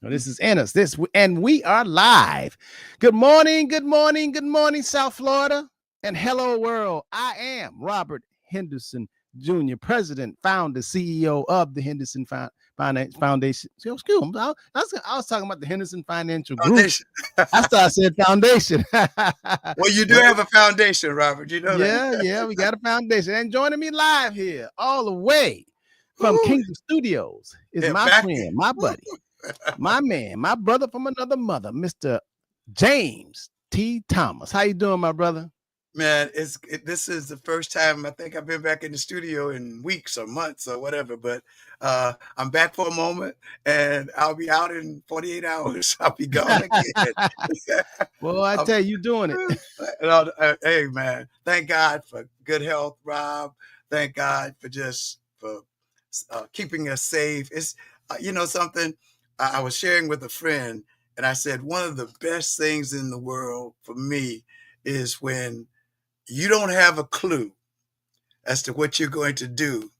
This is Ennis. And we are live. Good morning, good morning, good morning, South Florida, and hello world. I am Robert Henderson Jr., President, Founder, CEO of the Henderson Finance Foundation. Excuse me, I was talking about the Henderson Financial Group. Foundation. That's why I said foundation. Well, you do have a foundation, Robert. You know that. Yeah, we got a foundation. And joining me live here, all the way from Ooh, Kingdom Studios, is yeah, my back. friend, my buddy, my man, my brother from another mother, Mr. James T. Thomas. How you doing, my brother? Man, this is the first time I think I've been back in the studio in weeks or months or whatever. But I'm back for a moment, and I'll be out in 48 hours. I'll be gone again. Well, I tell you, doing it. Hey, man, thank God for good health, Rob. Thank God for keeping us safe. It's something I was sharing with a friend, and I said one of the best things in the world for me is when you don't have a clue as to what you're going to do,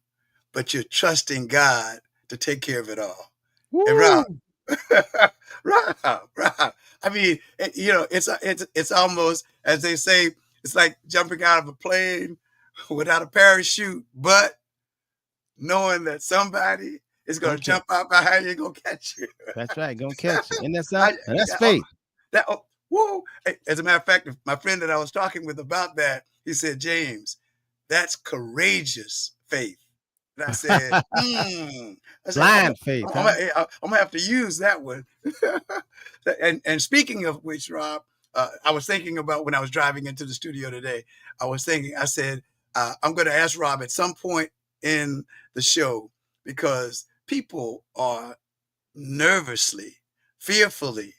but you're trusting God to take care of it all. And Rob, Woo! Rob. I mean, it's almost, as they say, it's like jumping out of a plane without a parachute, but knowing that somebody is going to jump out behind you and go catch you. That's right, gonna catch you. And that's faith. Whoa. As a matter of fact, my friend that I was talking with about that, he said, James, that's courageous faith. And I said, Blind faith. I'm gonna have to use that one. and speaking of which, Rob, I was thinking about when I was driving into the studio today. I said, I'm going to ask Rob at some point in the show, because people are nervously, fearfully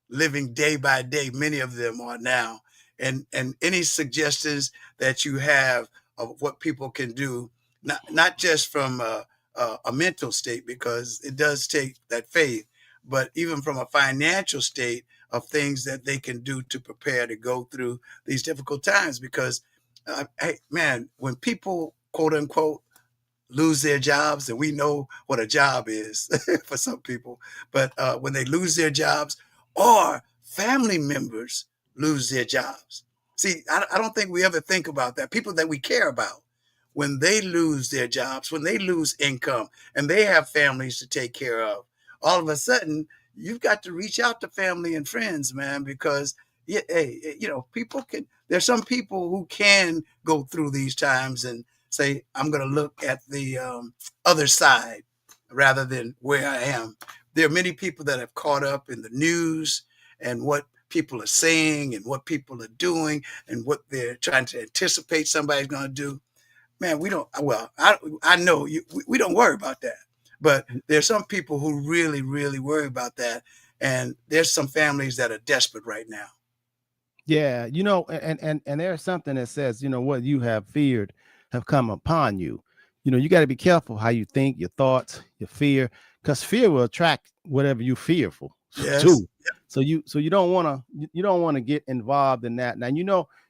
living day by day. Many of them are now. And any suggestions that you have of what people can do, not just from a mental state, because it does take that faith, but even from a financial state of things that they can do to prepare to go through these difficult times. Because, hey, man, when people, quote unquote, lose their jobs, and we know what a job is for some people, but when they lose their jobs or family members lose their jobs. See, I don't think we ever think about that. People that we care about, when they lose their jobs, when they lose income and they have families to take care of, all of a sudden you've got to reach out to family and friends, man, because there's some people who can go through these times and say, I'm going to look at the other side rather than where I am. There are many people that have caught up in the news and what people are saying and what people are doing and what they're trying to anticipate somebody's going to do. Man, I know we don't worry about that, but there's some people who really, really worry about that. And there's some families that are desperate right now. Yeah, and there's something that says, what you have feared have come upon you. You got to be careful how you think, your thoughts, your fear, because fear will attract whatever you fearful too. So you don't want to get involved in that. Now,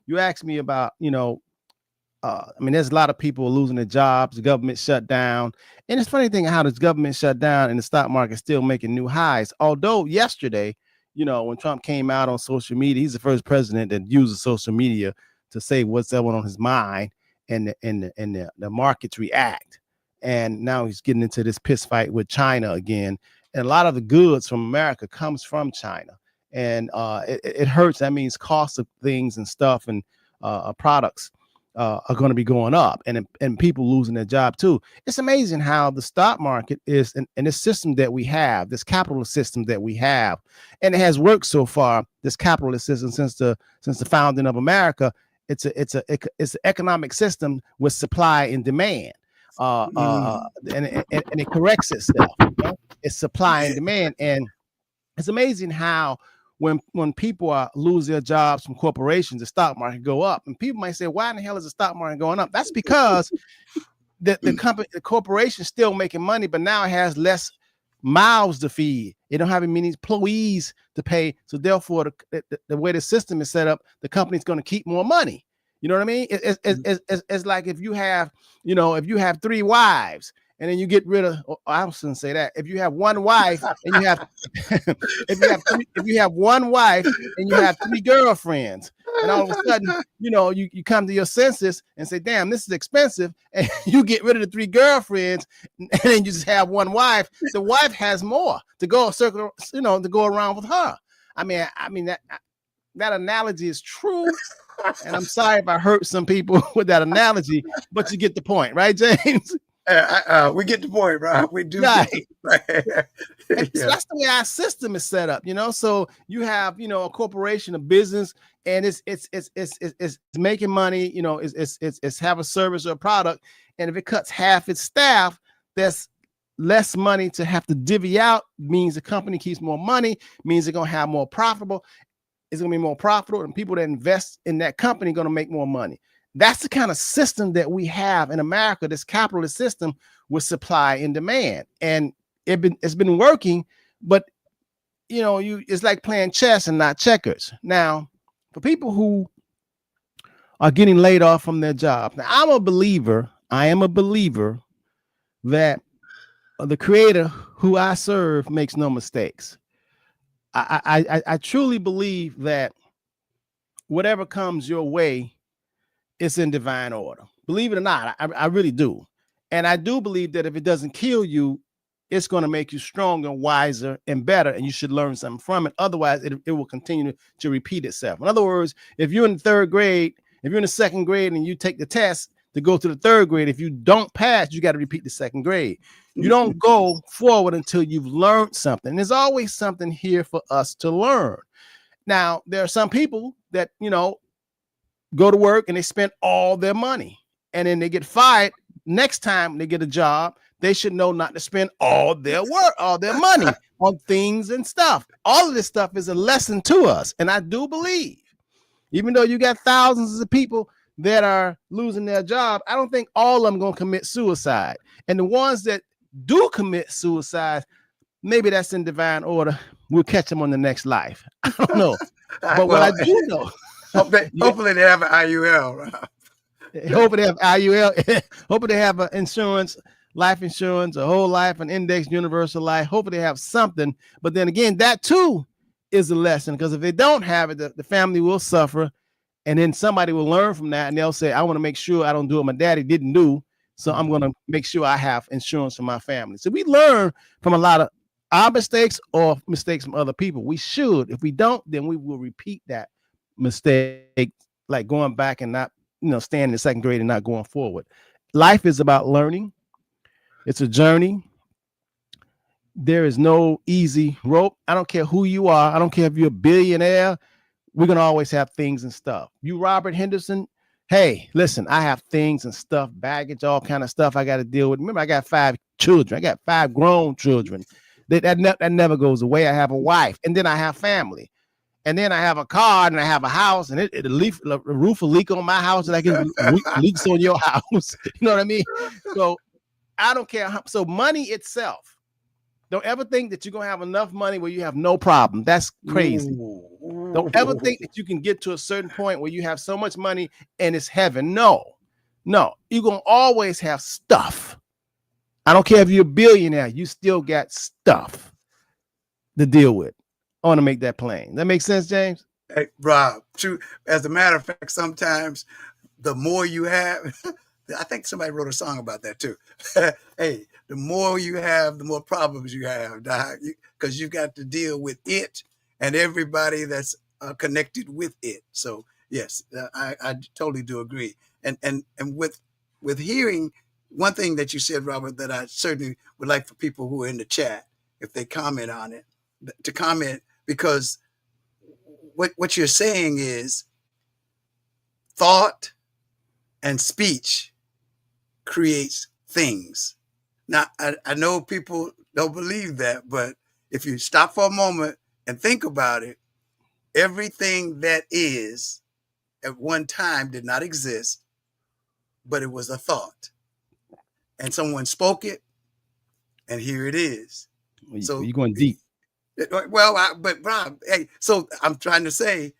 you asked me about, there's a lot of people losing their jobs, the government shut down. And it's funny thing how this government shut down and the stock market still making new highs. Although yesterday, when Trump came out on social media, he's the first president that uses social media to say what's on his mind, and the markets react. And now he's getting into this piss fight with China again. And a lot of the goods from America comes from China. And it hurts. That means cost of things and stuff and products are going to be going up, and people losing their job too. It's amazing how the stock market is, and this system that we have, this capitalist system that we have, and it has worked so far. This capitalist system since the founding of America, it's an economic system with supply and demand, and it corrects itself. It's supply and demand, and it's amazing how when people lose their jobs from corporations, the stock market go up. And people might say, why in the hell is the stock market going up? That's because the corporation still making money, but now it has less mouths to feed. It don't have as many employees to pay. So therefore, the way the system is set up, the company's going to keep more money. You know what I mean? It's like if you have 3 wives and then you get rid of, I shouldn't say that. If you have one wife and you have, if you have one wife and you have 3 girlfriends, and all of a sudden, you come to your senses and say, damn, this is expensive. And you get rid of the 3 girlfriends and then you just have one wife. The wife has more to go circle, to go around with her. I mean that analogy is true. And I'm sorry if I hurt some people with that analogy, but you get the point, right, James? We get the point, Rob. We do. Right. Yeah. So that's the way our system is set up, So you have, a corporation, a business, and it's making money, it's have a service or a product, and if it cuts half its staff, that's less money to have to divvy out. Means the company keeps more money. Means they're gonna have more profitable. It's going to be more profitable, and people that invest in that company are going to make more money. That's the kind of system that we have in America, this capitalist system with supply and demand. And it's been working, but it's like playing chess and not checkers. Now, for people who are getting laid off from their job, now I am a believer that the creator who I serve makes no mistakes. I truly believe that whatever comes your way, it's in divine order. Believe it or not, I really do. And I do believe that if it doesn't kill you, it's going to make you stronger, wiser, and better, and you should learn something from it. Otherwise, it will continue to repeat itself. In other words, if you're in the 3rd grade, if you're in the 2nd grade and you take the test to go to the 3rd grade, if you don't pass, you got to repeat the 2nd grade. You don't go forward until you've learned something. There's always something here for us to learn. Now, there are some people that, go to work and they spend all their money and then they get fired. Next time they get a job, they should know not to spend all their money on things and stuff. All of this stuff is a lesson to us. And I do believe, even though you got thousands of people that are losing their job, I don't think all of them going to commit suicide. And the ones that do commit suicide, maybe that's in divine order. We'll catch them on the next life. I don't know. But what I do know, hopefully they have an IUL. Right? Hopefully they have IUL. Hopefully they have an insurance, life insurance, a whole life, an index universal life. Hopefully they have something. But then again, that too is a lesson, because if they don't have it, the family will suffer. And then somebody will learn from that and they'll say, I want to make sure I don't do what my daddy didn't do. So I'm going to make sure I have insurance for my family. So we learn from a lot of our mistakes or mistakes from other people. We should. If we don't, then we will repeat that mistake, like going back and not, staying in the 2nd grade and not going forward. Life is about learning. It's a journey. There is no easy rope. I don't care who you are. I don't care if you're a billionaire. We're going to always have things and stuff. You, Robert Henderson, hey, listen, I have things and stuff, baggage, all kind of stuff I got to deal with. Remember, I got 5 children. I got 5 grown children. That never goes away. I have a wife, and then I have family, and then I have a car, and I have a house, and the roof will leak on my house, and I can leaks on your house. You know what I mean? So I don't care. So money itself, don't ever think that you're going to have enough money where you have no problem. That's crazy. Don't ever think that you can get to a certain point where you have so much money and it's heaven. No, you're going to always have stuff. I don't care if you're a billionaire, you still got stuff to deal with. I want to make that plain. That makes sense, James? Hey, Rob, true. As a matter of fact, sometimes the more you have, I think somebody wrote a song about that too. Hey, the more you have, the more problems you have, because you've got to deal with it and everybody that's connected with it. So yes, I totally do agree. And with hearing one thing that you said, Robert, that I certainly would like for people who are in the chat, if they comment on it, to comment, because what you're saying is thought and speech creates things. Now, I know people don't believe that, but if you stop for a moment and think about it, everything that is at one time did not exist, but it was a thought. And someone spoke it, and here it is. So you're going deep. Well, but Rob, hey, so I'm trying to say,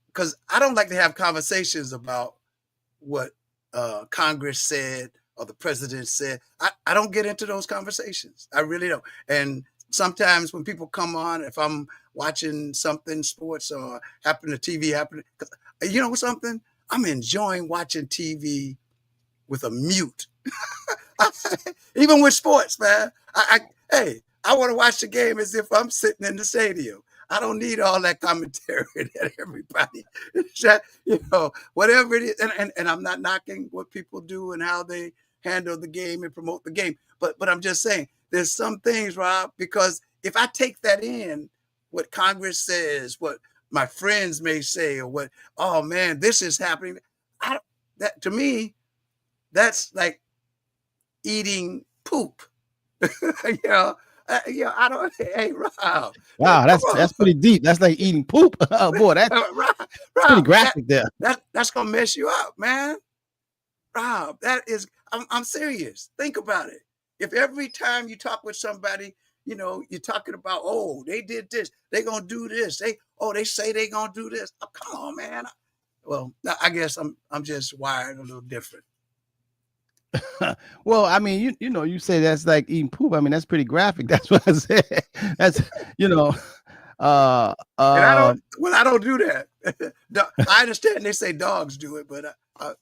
because I don't like to have conversations about what Congress said or the president said. I don't get into those conversations. I really don't. And sometimes when people come on, if I'm watching something, sports or happen to TV, you know something? I'm enjoying watching TV with a mute. Even with sports, man. Hey, I want to watch the game as if I'm sitting in the stadium. I don't need all that commentary that everybody, you know, whatever it is. And I'm not knocking what people do and how they handle the game and promote the game. But I'm just saying there's some things, Rob, because if I take that in, what Congress says, what my friends may say, or what, oh man, this is happening. That to me, that's like eating poop. you know, I don't. Hey, Rob. Wow, that's pretty deep. That's like eating poop. Oh boy, that's Rob, pretty graphic there. That's gonna mess you up, man. Rob, that is. I'm serious. Think about it. If every time you talk with somebody, you know, you're talking about, oh, they did this, they gonna do this. They say they gonna do this. Oh, come on, man. Well, I guess I'm just wired a little different. Well, I mean, you know, you say that's like eating poop. I mean, that's pretty graphic. That's what I said. That's, you know, And I don't do that. I understand they say dogs do it, but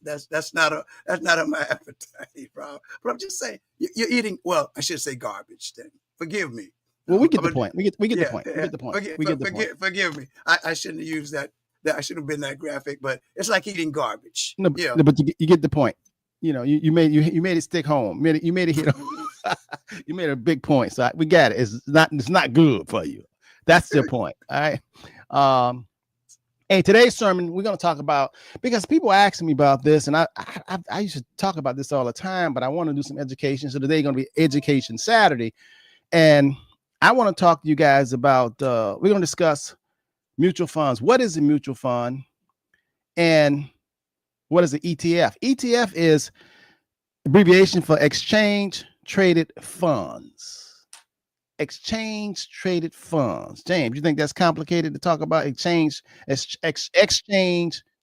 that's not on my appetite, bro. But I'm just saying you're eating. Well, I should say garbage. Then forgive me. well, we get the point. We get the point. We get the point. We get the point. Forgive me. I shouldn't have used that. I shouldn't have been that graphic. But it's like eating garbage. No, Yeah. no, but you get the point. You know, you made it stick home. You made it hit home. You made a big point. So we got it. It's not good for you. That's the point. All right. Hey, today's sermon, we're going to talk about, because people ask me about this, and I used to talk about this all the time, but I want to do some education. So today going to be Education Saturday. And I want to talk to you guys about, we're going to discuss mutual funds. What is a mutual fund? And what is an ETF? ETF is abbreviation for exchange traded funds. Exchange traded funds. James, you think that's complicated to talk about exchange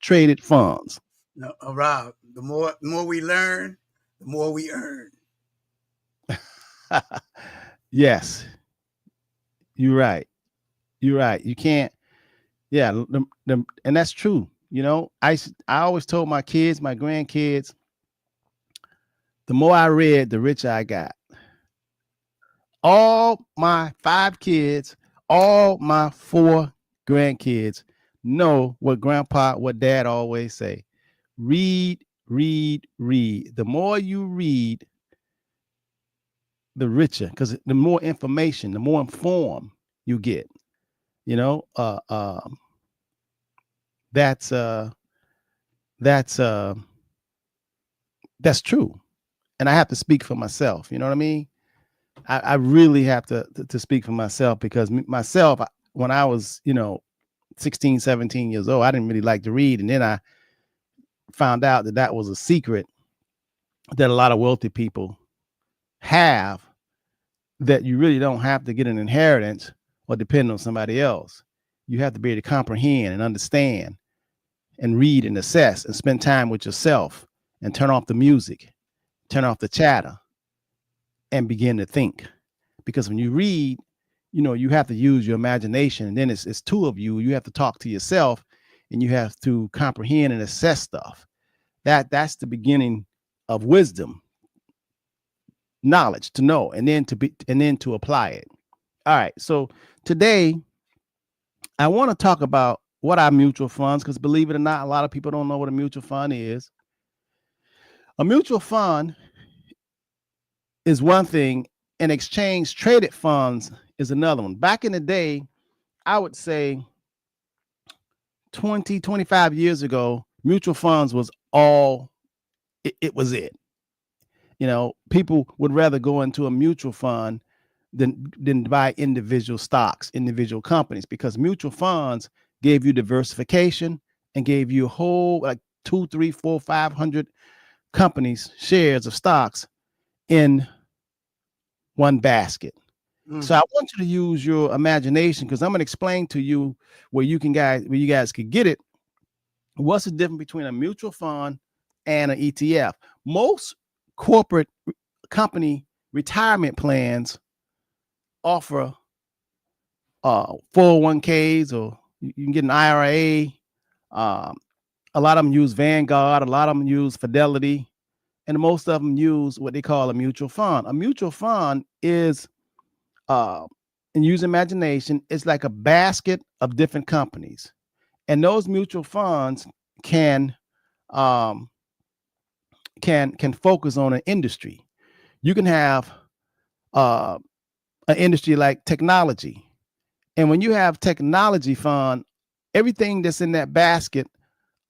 traded funds? No, Rob. The more we learn, the more we earn. Yes, you're right. You're right. You can't. Yeah, and that's true. You know, I always told my kids, my grandkids, the more I read, the richer I got. All my 5 kids, all my 4 grandkids know what dad always say. Read, read, read. The more you read, the richer, because the more information, the more informed you get. You know, that's true. And I have to speak for myself. You know what I mean? I really have to speak for myself, because myself, when I was, 16, 17 years old, I didn't really like to read. And then I found out that was a secret that a lot of wealthy people have, that you really don't have to get an inheritance or depend on somebody else. You have to be able to comprehend and understand and read and assess and spend time with yourself and turn off the music, turn off the chatter, and begin to think. Because when you read, you have to use your imagination, and then it's 2 of you. You have to talk to yourself, and you have to comprehend and assess stuff. That's the beginning of wisdom, knowledge, to know, and then to apply it. All right. So today I want to talk about what are mutual funds, because believe it or not, a lot of people don't know what a mutual fund is. A mutual fund is one thing, and exchange traded funds is another one. Back in the day, I would say 20, 25 years ago, mutual funds was all, it was it. People would rather go into a mutual fund than buy individual stocks, individual companies, because mutual funds gave you diversification and gave you a whole, like 2, 3, 4, 500 companies, shares of stocks in one basket. So I want you to use your imagination, because I'm going to explain to you where you guys could get it. What's the difference between a mutual fund and an ETF? Most corporate company retirement plans offer 401ks, or you can get an IRA. A lot of them use Vanguard, a lot of them use Fidelity, and most of them use what they call a mutual fund. A mutual fund is, and use imagination, it's like a basket of different companies. And those mutual funds can focus on an industry. You can have an industry like technology. And when you have technology fund, everything that's in that basket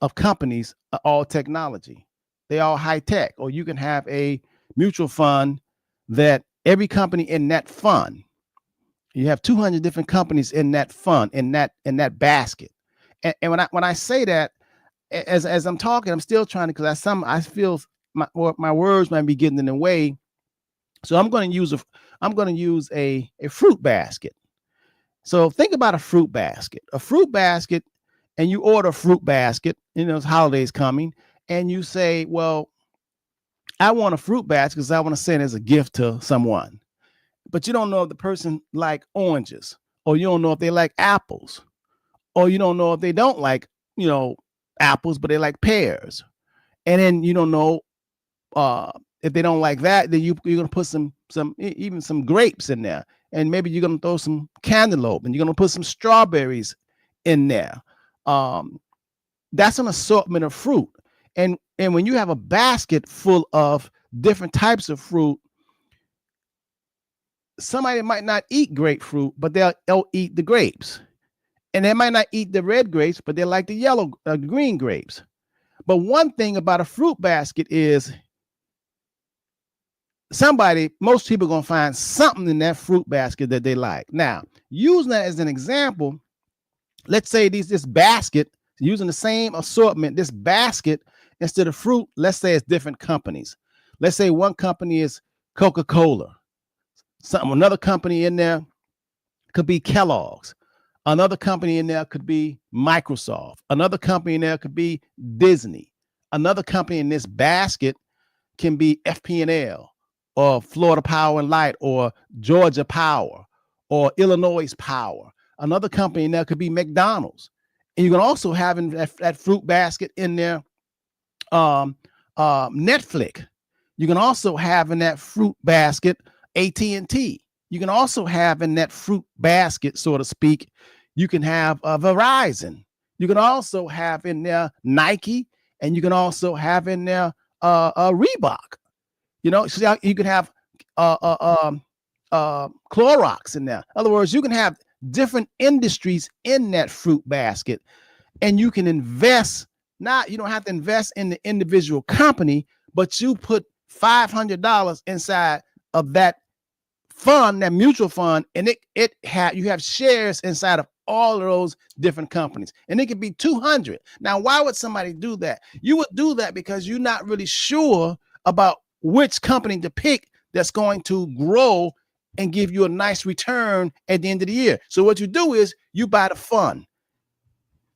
of companies are all technology. They all high tech. Or you can have a mutual fund that every company in that fund, you have 200 different companies in that fund, in that basket. And when I say that, as I'm talking, I'm still trying to, because I feel my words might be getting in the way. So I'm going to use a fruit basket. So think about a fruit basket. A fruit basket, and you order a fruit basket, it's holidays coming, and you say, well, I want a fruit basket because I want to send as a gift to someone. But you don't know if the person like oranges, or you don't know if they like apples, or you don't know if they don't like, apples, but they like pears. And then you don't know if they don't like that, then you're going to put some even some grapes in there. And maybe you're going to throw some cantaloupe, and you're going to put some strawberries in there. That's an assortment of fruit. And when you have a basket full of different types of fruit, somebody might not eat grapefruit, but they'll eat the grapes. And they might not eat the red grapes, but they like the yellow, green grapes. But one thing about a fruit basket is most people are going to find something in that fruit basket that they like. Now, using that as an example, let's say this basket, using the same assortment, this basket, instead of fruit, let's say it's different companies. Let's say one company is Coca-Cola. Another company in there could be Kellogg's. Another company in there could be Microsoft. Another company in there could be Disney. Another company in this basket can be FP&L, or Florida Power and Light, or Georgia Power, or Illinois Power. Another company in there could be McDonald's. And you can also have in that fruit basket in there Netflix. You can also have in that fruit basket AT&T. You can also have in that fruit basket, so to speak, you can have Verizon. You can also have in there Nike, and you can also have in there Reebok. So you can have Clorox in there. In other words, you can have different industries in that fruit basket, and you can invest. You don't have to invest in the individual company, but you put $500 inside of that fund, that mutual fund, and you have shares inside of all of those different companies, and it could be 200. Now, why would somebody do that? You would do that because you're not really sure about which company to pick that's going to grow and give you a nice return at the end of the year. So what you do is you buy the fund.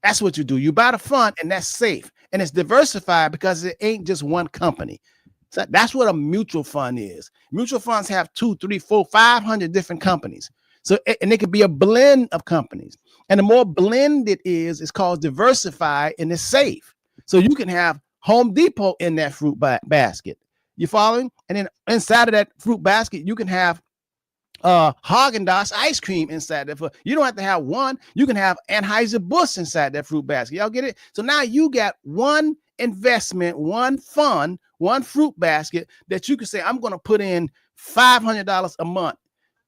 That's what you do. You buy the fund, and that's safe, and it's diversified because it ain't just one company. So that's what a mutual fund is. Mutual funds have 2, 3, 4, 500 different companies. So, and it could be a blend of companies. And the more blend it is, it's called diversified, and it's safe. So you can have Home Depot in that fruit basket. You following? And then inside of that fruit basket, you can have Haagen-Dazs ice cream inside that. You don't have to have one. You can have Anheuser-Busch inside that fruit basket. Y'all get it? So now you got one investment, one fund, one fruit basket that you can say, I'm going to put in $500 a month.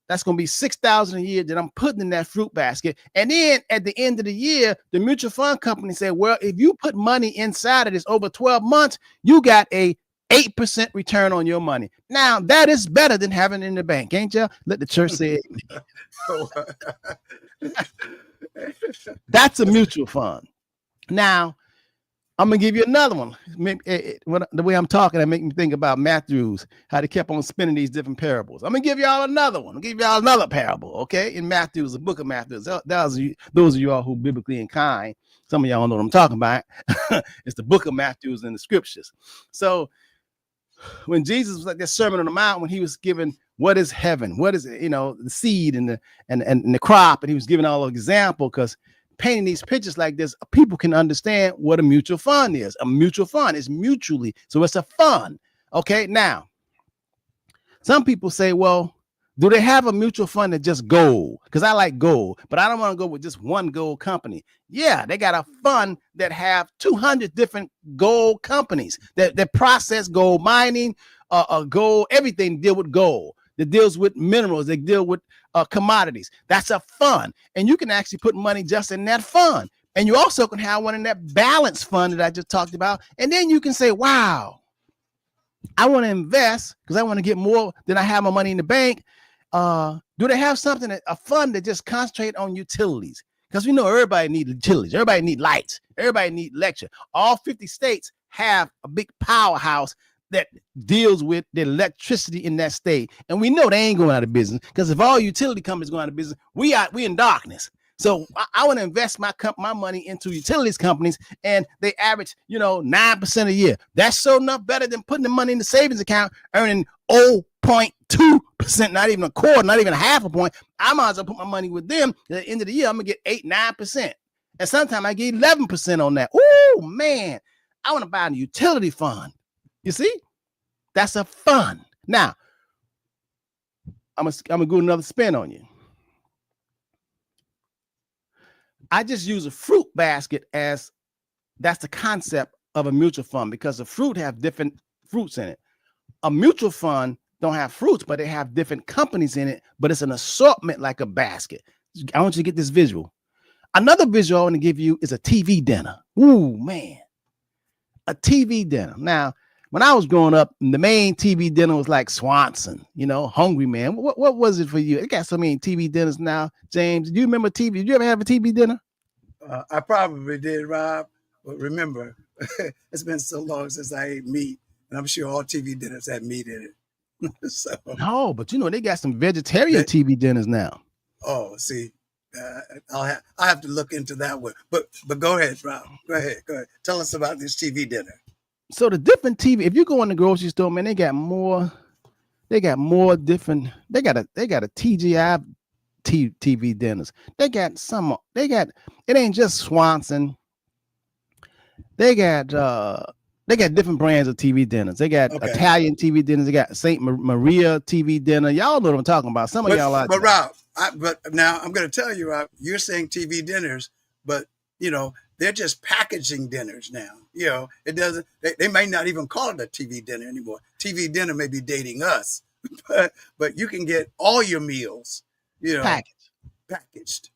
That's going to be $6,000 a year that I'm putting in that fruit basket. And then at the end of the year, the mutual fund company said, well, if you put money inside of this over 12 months, you got a 8% return on your money. Now, that is better than having it in the bank, ain't you? Let the church say it. That's a mutual fund. Now, I'm going to give you another one. The way I'm talking, that make me think about Matthew's, how they kept on spinning these different parables. I'm going to give y'all another one. I'll give y'all another parable, okay? In Matthew's, the book of Matthew. Those of you all who biblically inclined, some of y'all know what I'm talking about. It's the book of Matthew's in the scriptures. So when Jesus was like that Sermon on the Mount, when he was giving what is heaven, what is, the seed and the crop, and he was giving all the example, because painting these pictures like this, people can understand what a mutual fund is. A mutual fund is mutually, so it's a fund. Okay, now some people say, well, do they have a mutual fund that just gold? Because I like gold, but I don't want to go with just one gold company. Yeah, they got a fund that have 200 different gold companies that process gold mining, gold, everything deal with gold. That deals with minerals. They deal with commodities. That's a fund, and you can actually put money just in that fund. And you also can have one in that balance fund that I just talked about. And then you can say, wow, I want to invest because I want to get more than I have my money in the bank. Do they have something, a fund that just concentrate on utilities? Because we know everybody needs utilities, everybody needs lights, everybody needs electric. All 50 states have a big powerhouse that deals with the electricity in that state. And we know they ain't going out of business, because if all utility companies go out of business, we in darkness. So I want to invest my money into utilities companies, and they average, 9% a year. That's so enough better than putting the money in the savings account, earning 0.2%, not even a quarter, not even a half a point. I might as well put my money with them. At the end of the year, I'm gonna get 8-9%. And sometimes I get 11% on that. Oh man, I want to buy a utility fund. You see, that's a fund. Now, I'm gonna go another spin on you. I just use a fruit basket as that's the concept of a mutual fund, because the fruit have different fruits in it. A mutual fund don't have fruits, but they have different companies in it, but it's an assortment like a basket. I want you to get this visual. Another visual I want to give you is a TV dinner. Ooh, man. A TV dinner. Now, when I was growing up, the main TV dinner was like Swanson, Hungry Man. What was it for you? It got so many TV dinners now. James, do you remember TV? Did you ever have a TV dinner? I probably did, Rob. But remember, it's been so long since I ate meat, and I'm sure all TV dinners had meat in it. So, no, but they got some vegetarian TV dinners now. Oh, see, I have to look into that one. But go ahead, Rob. Go ahead. Tell us about this TV dinner. So the different TV, if you go in the grocery store, man, they got more different. They got a TGI TV dinners. They got it ain't just Swanson. They got different brands of TV dinners. They got Italian TV dinners. They got Saint Maria TV dinner. Y'all know what I'm talking about. Some of y'all like. But Rob, but now I'm going to tell you, Rob, you're saying TV dinners, but they're just packaging dinners now. It doesn't. They might not even call it a TV dinner anymore. TV dinner may be dating us, but you can get all your meals, packaged.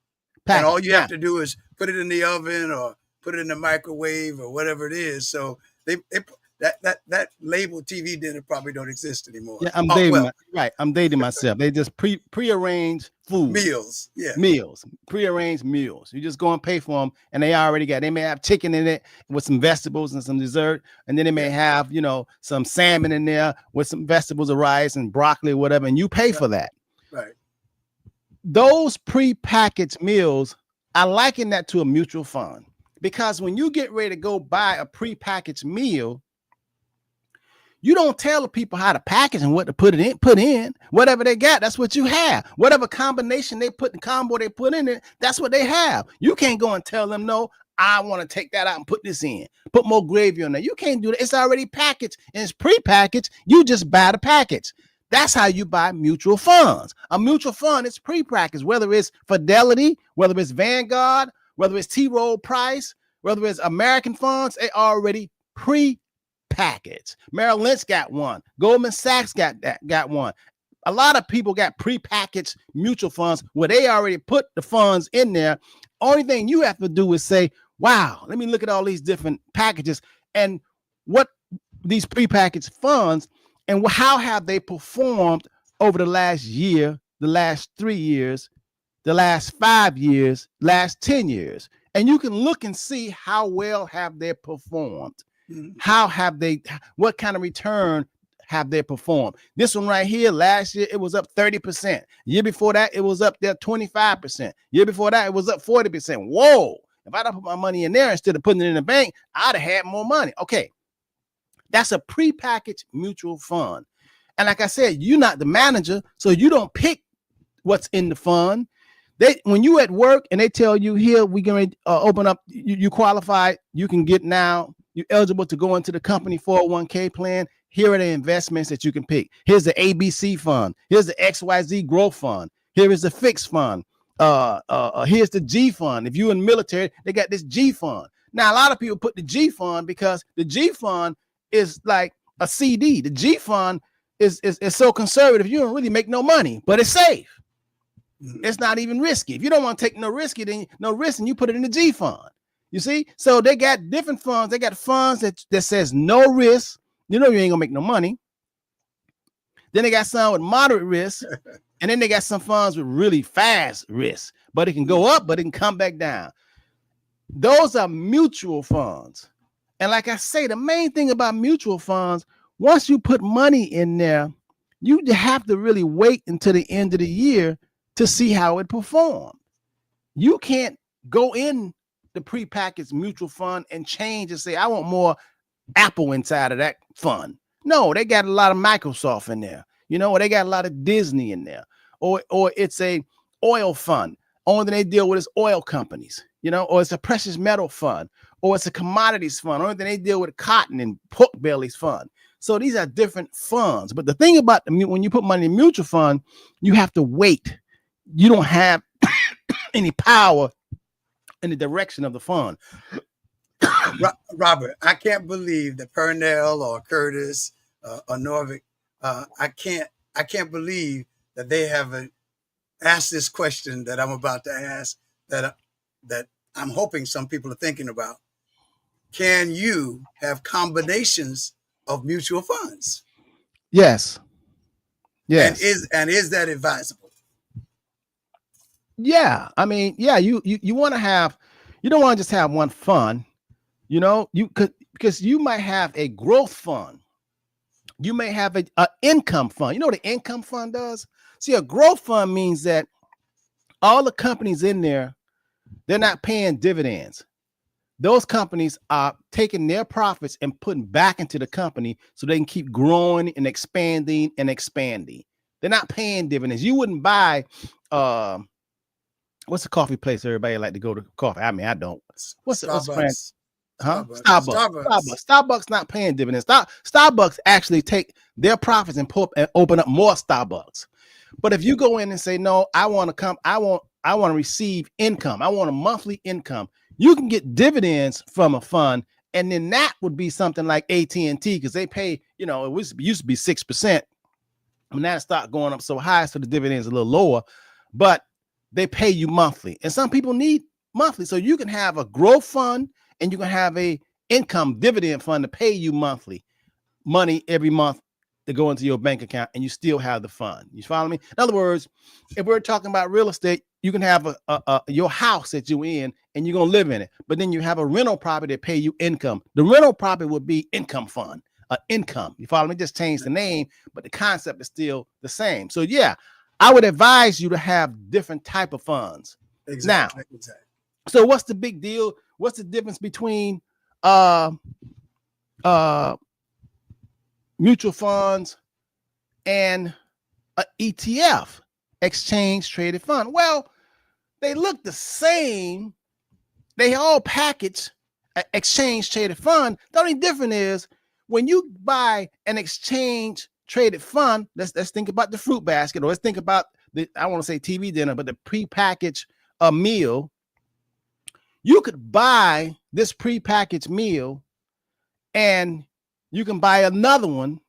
And all you have to do is put it in the oven or put it in the microwave or whatever it is. So that label TV dinner probably don't exist anymore. Yeah, I'm dating myself. They just prearranged food. Meals. Yeah. Meals. Prearranged meals. You just go and pay for them, and they may have chicken in it with some vegetables and some dessert, and then they may have, some salmon in there with some vegetables or rice and broccoli or whatever, and you pay for that. Right. Those prepackaged meals, I liken that to a mutual fund, because when you get ready to go buy a prepackaged meal, you don't tell the people how to package and what to put in. Whatever they got, that's what you have. Whatever combination combo they put in it, that's what they have. You can't go and tell them, no, I want to take that out and put this in. Put more gravy on there. You can't do that. It's already packaged and it's prepackaged. You just buy the package. That's how you buy mutual funds. A mutual fund is prepackaged, whether it's Fidelity, whether it's Vanguard, whether it's T. Rowe Price, whether it's American funds, they already prepackaged. Merrill Lynch got one. Goldman Sachs got one. A lot of people got prepackaged mutual funds where they already put the funds in there. Only thing you have to do is say, wow, let me look at all these different packages and what these prepackaged funds and how have they performed over the last year, the last 3 years, the last 5 years, last 10 years. And you can look and see how well have they performed. Mm-hmm. What kind of return have they performed? This one right here, last year, it was up 30%. Year before that, it was up there 25%. Year before that, it was up 40%. Whoa. If I'd have put my money in there instead of putting it in the bank, I'd have had more money. Okay. That's a prepackaged mutual fund. And like I said, you're not the manager, so you don't pick what's in the fund. When you at work and they tell you, here we're going to open up, you qualify, you can get now, you're eligible to go into the company 401k plan. Here are the investments that you can pick. Here's the ABC fund. Here's the XYZ growth fund. Here is the fixed fund. Here's the G fund. If you're in the military, they got this G fund. Now, a lot of people put the G fund because the G fund is like a CD. The G fund is so conservative, you don't really make no money, but it's safe. It's not even risky. If you don't want to take no risk, then you put it in the G fund. You see? So they got different funds. They got funds that says no risk. You know you ain't gonna make no money. Then they got some with moderate risk, and then they got some funds with really fast risk. But it can go up, but it can come back down. Those are mutual funds. And like I say, the main thing about mutual funds, once you put money in there, you have to really wait until the end of the year to see how it performs. You can't go in the prepackaged mutual fund and change and say, I want more Apple inside of that fund. No, they got a lot of Microsoft in there, or they got a lot of Disney in there, or it's a oil fund. Only thing they deal with is oil companies, or it's a precious metal fund, or it's a commodities fund. Only thing they deal with cotton and pork bellies fund. So these are different funds. But the thing about when you put money in a mutual fund, you have to wait. You don't have any power in the direction of the fund. Robert, I can't believe that Purnell or Curtis or Norvik, I can't believe that they haven't asked this question that I'm about to ask, that I'm hoping some people are thinking about. Can you have combinations of mutual funds? Yes. And is that advisable? Yeah. I mean, yeah, you want to have, you don't want to just have one fund, because you might have a growth fund. You may have an income fund. You know what an income fund does? See, a growth fund means that all the companies in there, they're not paying dividends. Those companies are taking their profits and putting back into the company so they can keep growing and expanding and expanding. They're not paying dividends. You wouldn't buy, what's the coffee place everybody like to go to coffee? I mean, I don't. What's the brand? Huh? Starbucks not paying dividends. Starbucks actually take their profits and open up more Starbucks. But if you go in and say, no, I want to receive income. I want a monthly income. You can get dividends from a fund, and then that would be something like AT&T, because they pay, it used to be 6%. And now it started going up so high, so the dividends are a little lower, but they pay you monthly. And some people need monthly. So you can have a growth fund and you can have a income dividend fund to pay you monthly money every month to go into your bank account, and you still have the fund. You follow me? In other words, if we're talking about real estate, you can have your house that you're in and you're going to live in it, but then you have a rental property that pay you income. The rental property would be income fund, income. You follow me? Just change the name, but the concept is still the same. So yeah, I would advise you to have different type of funds. Exactly. Now, so what's the big deal? What's the difference between mutual funds and an ETF, exchange traded fund? Well, they look the same. They all package an exchange traded fund. The only difference is when you buy an exchange traded fund, let's think about the fruit basket, or let's think about I want to say TV dinner, but the prepackaged meal. You could buy this prepackaged meal and you can buy another one.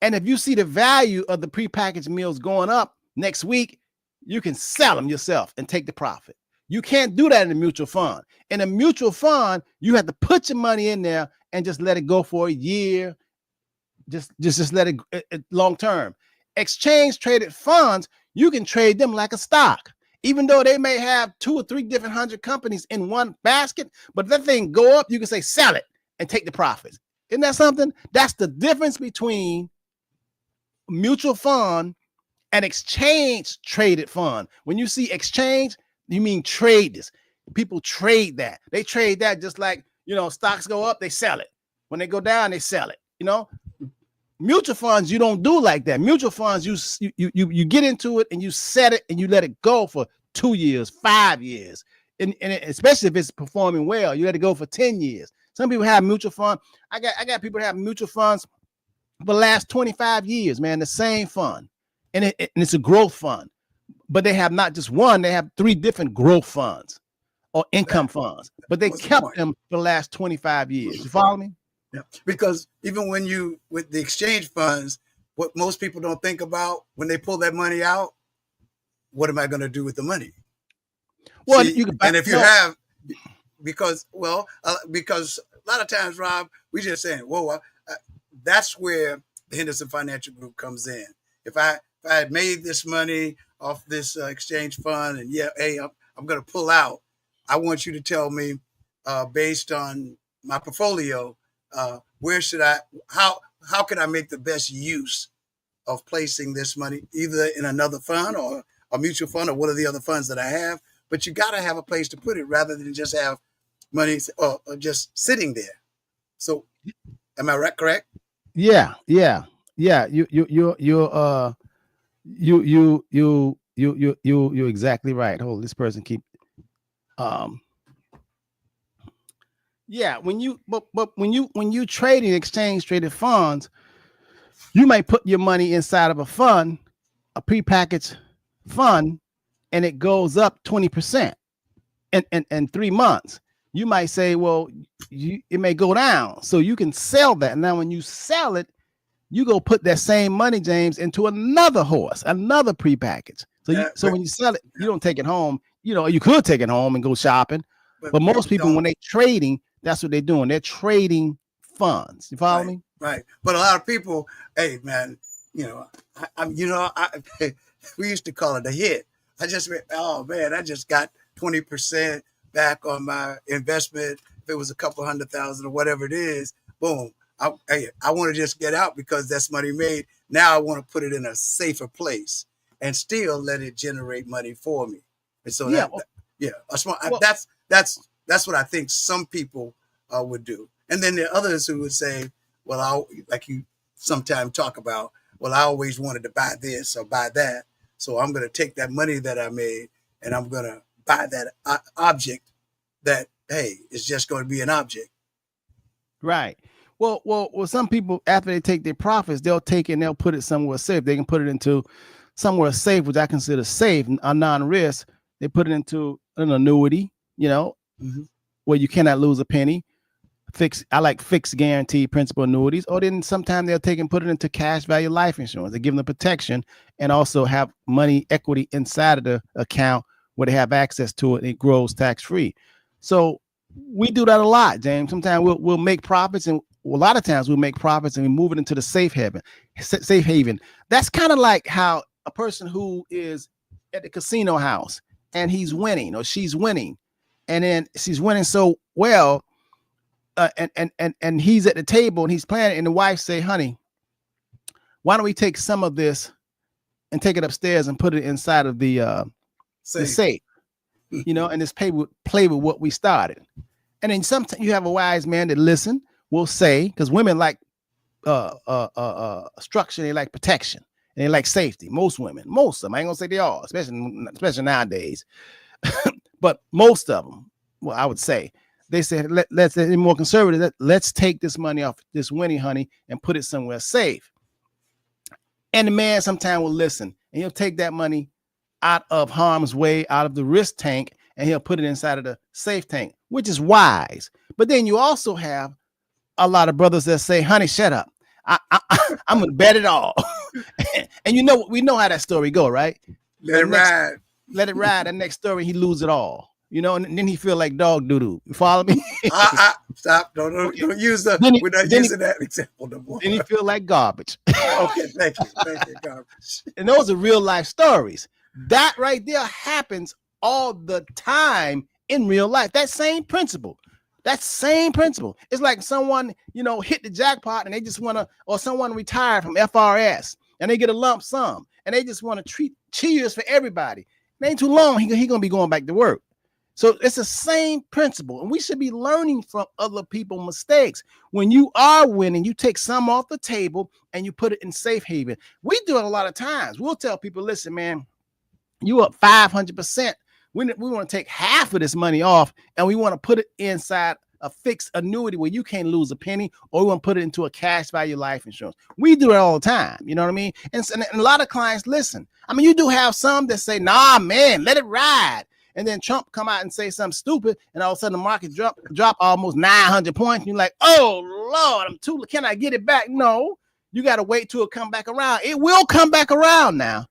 And if you see the value of the prepackaged meals going up next week, you can sell them yourself and take the profit. You can't do that in a mutual fund. In a mutual fund, you have to put your money in there and just let it go for a year. Just let it long term. Exchange traded funds, you can trade them like a stock. Even though they may have 2 or 3 different 100 companies in one basket, but if that thing go up, you can say sell it and take the profits. Isn't that something? That's the difference between mutual fund and exchange traded fund. When you see exchange, you mean trade this. People trade that. They trade that just like, stocks go up, they sell it. When they go down, they sell it. You know, mutual funds you don't do like that. Mutual funds you get into it and you set it and you let it go for 2 years, 5 years, and especially if it's performing well, you let it go for 10 years. Some people have mutual fund. I got people that have mutual funds for the last 25 years, man, the same fund, and it's a growth fund, but they have not just one; they have 3 different growth funds or income funds, but they kept them for the last 25 years. You follow me? Yeah, because even when you with the exchange funds, what most people don't think about when they pull that money out, what am I going to do with the money? Well, See, you can, and if you have, because a lot of times, Rob, we just saying, well, that's where the Henderson Financial Group comes in. If I had made this money off this exchange fund, and hey, I'm going to pull out, I want you to tell me, based on my portfolio, where should how can I make the best use of placing this money, either in another fund or a mutual fund or one of the other funds that I have. But you got to have a place to put it rather than just have money or just sitting there. So am I correct? Yeah. You're exactly right. Hold, this person keep yeah, when you trade in exchange traded funds, you might put your money inside of a fund, a prepackaged fund, and it goes up 20% in 3 months. You might say, well, it may go down, so you can sell that. Now, when you sell it, you go put that same money, James, into another horse, another prepackage. So when you sell it, you don't take it home. You know, you could take it home and go shopping, but most people, when they're trading, that's what they're doing. They're trading funds. You follow me? Right. But a lot of people, hey, man, we used to call it a hit. I just got 20% back on my investment. If it was a couple $100,000 or whatever it is, boom. I want to just get out because that's money made. Now I want to put it in a safer place and still let it generate money for me. And so that's what I think some people would do. And then there are others who would say, well, like you sometimes talk about, well, I always wanted to buy this or buy that. So I'm going to take that money that I made and I'm going to buy that object that, hey, it's just going to be an object. Right. Well, some people, after they take their profits, they'll take it and they'll put it somewhere safe. They can put it into somewhere safe, which I consider safe, a non-risk. They put it into an annuity, where you cannot lose a penny. I like fixed guarantee principal annuities, or then sometimes they'll take and put it into cash value life insurance. They give them the protection and also have money equity inside of the account where they have access to it and it grows tax-free. So we do that a lot, James. Sometimes we'll make profits, and a lot of times we'll make profits and we move it into the safe haven. That's kind of like how a person who is at the casino house and he's winning or she's winning, and then she's winning so well, and he's at the table and he's playing it, and the wife say, honey, why don't we take some of this and take it upstairs and put it inside of the safe, and just play with what we started. And then sometimes you have a wise man that will say, because women like structure, they like protection, and they like safety. Most of them, I ain't gonna say they all, especially nowadays, but most of them, well, I would say, they say, let's be more conservative. Let's take this money off this winning, honey, and put it somewhere safe. And the man sometimes will listen, and he'll take that money out of harm's way, out of the risk tank, and he'll put it inside of the safe tank, which is wise. But then you also have a lot of brothers that say, honey, shut up. I'm going to bet it all. And we know how that story go, right? Let it ride. Let it ride. That next story, he lose it all. And then he feel like dog doo-doo. You follow me? Stop. Don't use we're not using that example no more. Then he feel like garbage. Okay, thank you, garbage. And those are real life stories. That right there happens all the time in real life. That same principle. It's like someone, hit the jackpot and they just want to, or someone retired from FRS and they get a lump sum and they just want to treat cheers for everybody. It ain't too long. He gonna be going back to work. So it's the same principle, and we should be learning from other people's mistakes. When you are winning, you take some off the table and you put it in safe haven. We do it a lot of times. We'll tell people, listen, man, you up 500%. We want to take half of this money off and we want to put it inside a fixed annuity where you can't lose a penny, or we want to put it into a cash value life insurance. We do it all the time. You know what I mean? And a lot of clients listen. I mean, you do have some that say, nah, man, let it ride. And then Trump come out and say something stupid, and all of a sudden the market drop almost 900 points. And you're like, oh Lord, can I get it back? No, you got to wait till it come back around. It will come back around now,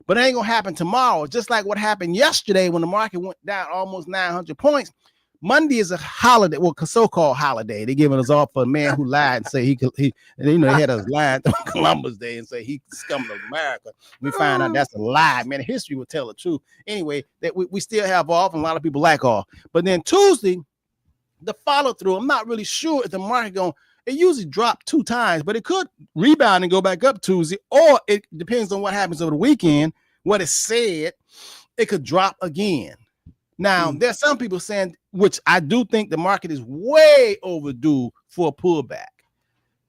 but it ain't gonna happen tomorrow. Just like what happened yesterday when the market went down almost 900 points. Monday is a holiday, well, so-called holiday. They're giving us off for a man who lied and say they had us lying on Columbus Day and say he scummed of America. We find out that's a lie, man. History will tell the truth. Anyway, that we still have off, and a lot of people like off. But then Tuesday, the follow-through, I'm not really sure if the market it usually dropped 2 times, but it could rebound and go back up Tuesday, or it depends on what happens over the weekend, what is said, it could drop again. Now, there's some people saying, which I do think the market is way overdue for a pullback.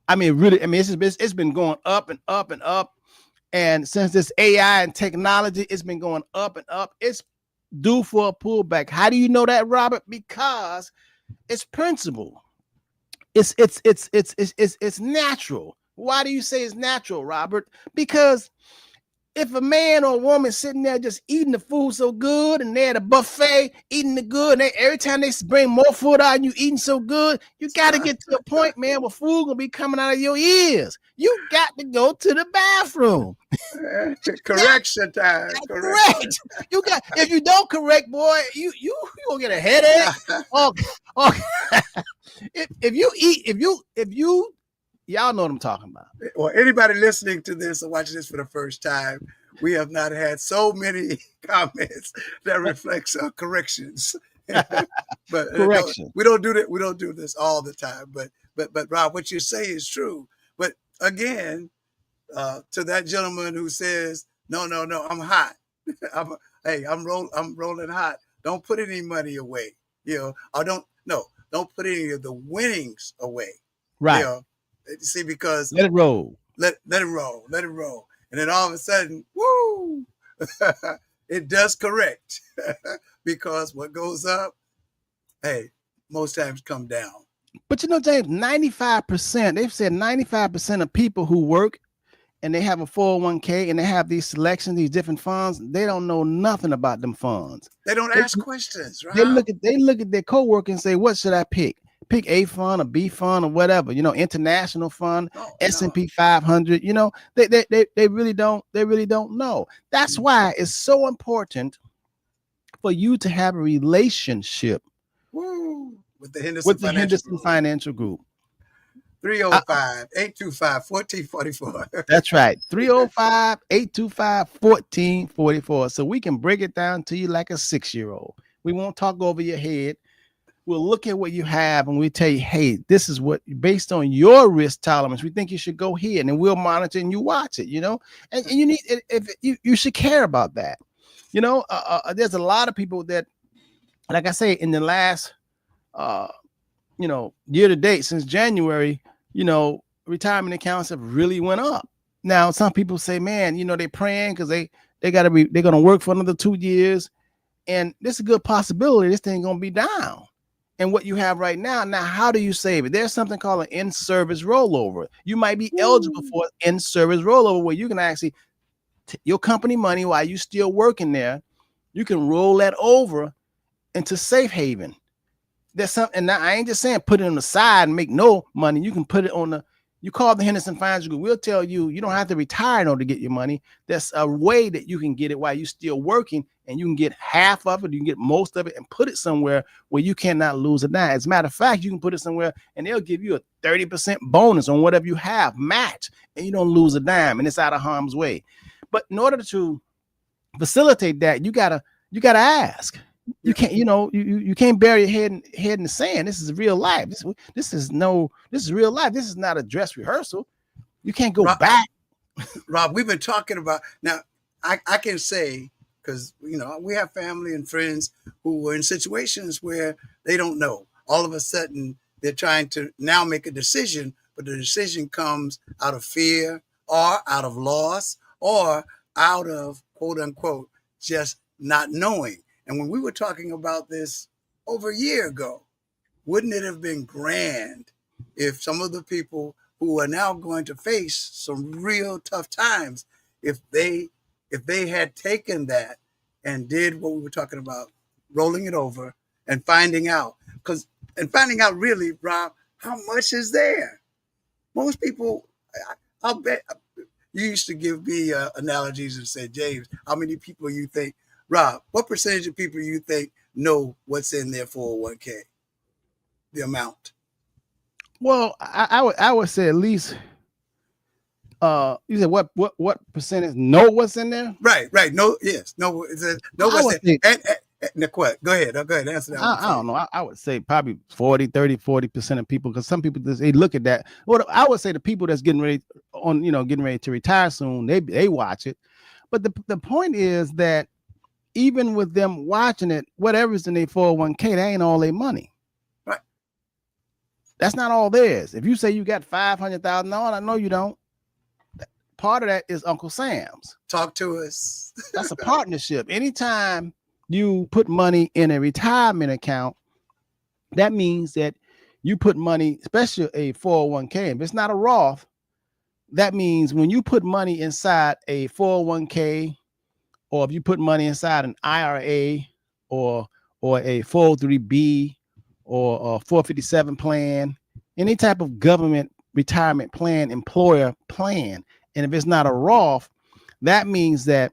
I mean, really, it's been going up and up and up. And since this AI and technology, it's been going up and up. It's due for a pullback. How do you know that, Robert? Because it's principle. It's natural. Why do you say it's natural, Robert? Because if a man or a woman sitting there just eating the food so good, and they're at a buffet eating the good, and every time they bring more food out and you eating so good, you got to get to a point, man, where food gonna be coming out of your ears. You got to go to the bathroom. Correction time. Correct. You got, if you don't correct, boy, you gonna get a headache. If you y'all know what I'm talking about. Well, anybody listening to this or watching this for the first time, we have not had so many comments that reflects corrections. But Correction. we don't do that. We don't do this all the time. But Rob, what you say is true. But again, to that gentleman who says, no, I'm hot. I'm rolling hot. Don't put any money away. Or don't put any of the winnings away. Right. See, because let it roll. Let it roll. And then all of a sudden, woo, it does correct. Because what goes up, most times come down. But James, 95%, they've said 95% of people who work and they have a 401k and they have these selections, these different funds, they don't know nothing about them funds. They don't ask questions, right? They look at their coworker and say, what should I pick? Pick A fund or B fund or whatever, international fund, S&P 500, they really don't know. That's why it's so important for you to have a relationship with the Henderson Financial Group. 305-825-1444. That's right. 305-825-1444. So we can break it down to you like a 6-year-old. We won't talk over your head. We'll look at what you have and we tell you, hey, this is what, based on your risk tolerance, we think you should go here, and then we'll monitor and you watch it, and you need, if you should care about that. There's a lot of people that, like I say, in the last, year to date since January, retirement accounts have really went up. Now, some people say, man, they're praying because they're going to work for another 2 years. And this is a good possibility. This thing going to be down. And what you have right now, how do you save it? There's something called an in-service rollover. You might be eligible for an in-service rollover where you can actually your company money while you still working there, you can roll that over into safe haven. There's something, and now I ain't just saying put it on the side and make no money. You can put it on you call the Henderson Financial Group. We'll tell you, you don't have to retire in order to get your money. There's a way that you can get it while you're still working, and you can get half of it, you can get most of it, and put it somewhere where you cannot lose a dime. As a matter of fact, you can put it somewhere and they'll give you a 30% bonus on whatever you have, match, and you don't lose a dime, and it's out of harm's way. But in order to facilitate that, you gotta ask. You can't, you can't bury your head in the sand. This is real life. This is real life. This is not a dress rehearsal. You can't go back. Rob, we've been talking about, now I can say because we have family and friends who were in situations where they don't know. All of a sudden, they're trying to now make a decision, but the decision comes out of fear or out of loss or out of quote unquote just not knowing. And when we were talking about this over a year ago, wouldn't it have been grand if some of the people who are now going to face some real tough times, if they had taken that and did what we were talking about, rolling it over and finding out really, Rob, how much is there? Most people, I'll bet you used to give me analogies and say, James, how many people you think, Rob, what percentage of people you think know what's in their 401k? The amount. Well, I would say at least you said what percentage know what's in there? Right. No, yes. No, what's in. And what? Go ahead. Answer that. I don't know. I would say probably 40% of people, because some people they look at that. Well, I would say the people that's getting ready to retire soon, they watch it. But the point is that even with them watching it, whatever's in their 401k, that ain't all their money. Right. That's not all theirs. If you say you got $500,000, I know you don't. Part of that is Uncle Sam's. Talk to us. That's a partnership. Anytime you put money in a retirement account, that means that you put money, especially a 401k. If it's not a Roth, that means when you put money inside a 401k, or if you put money inside an IRA or a 403b or a 457 plan, any type of government retirement plan, employer plan, and if it's not a Roth, that means that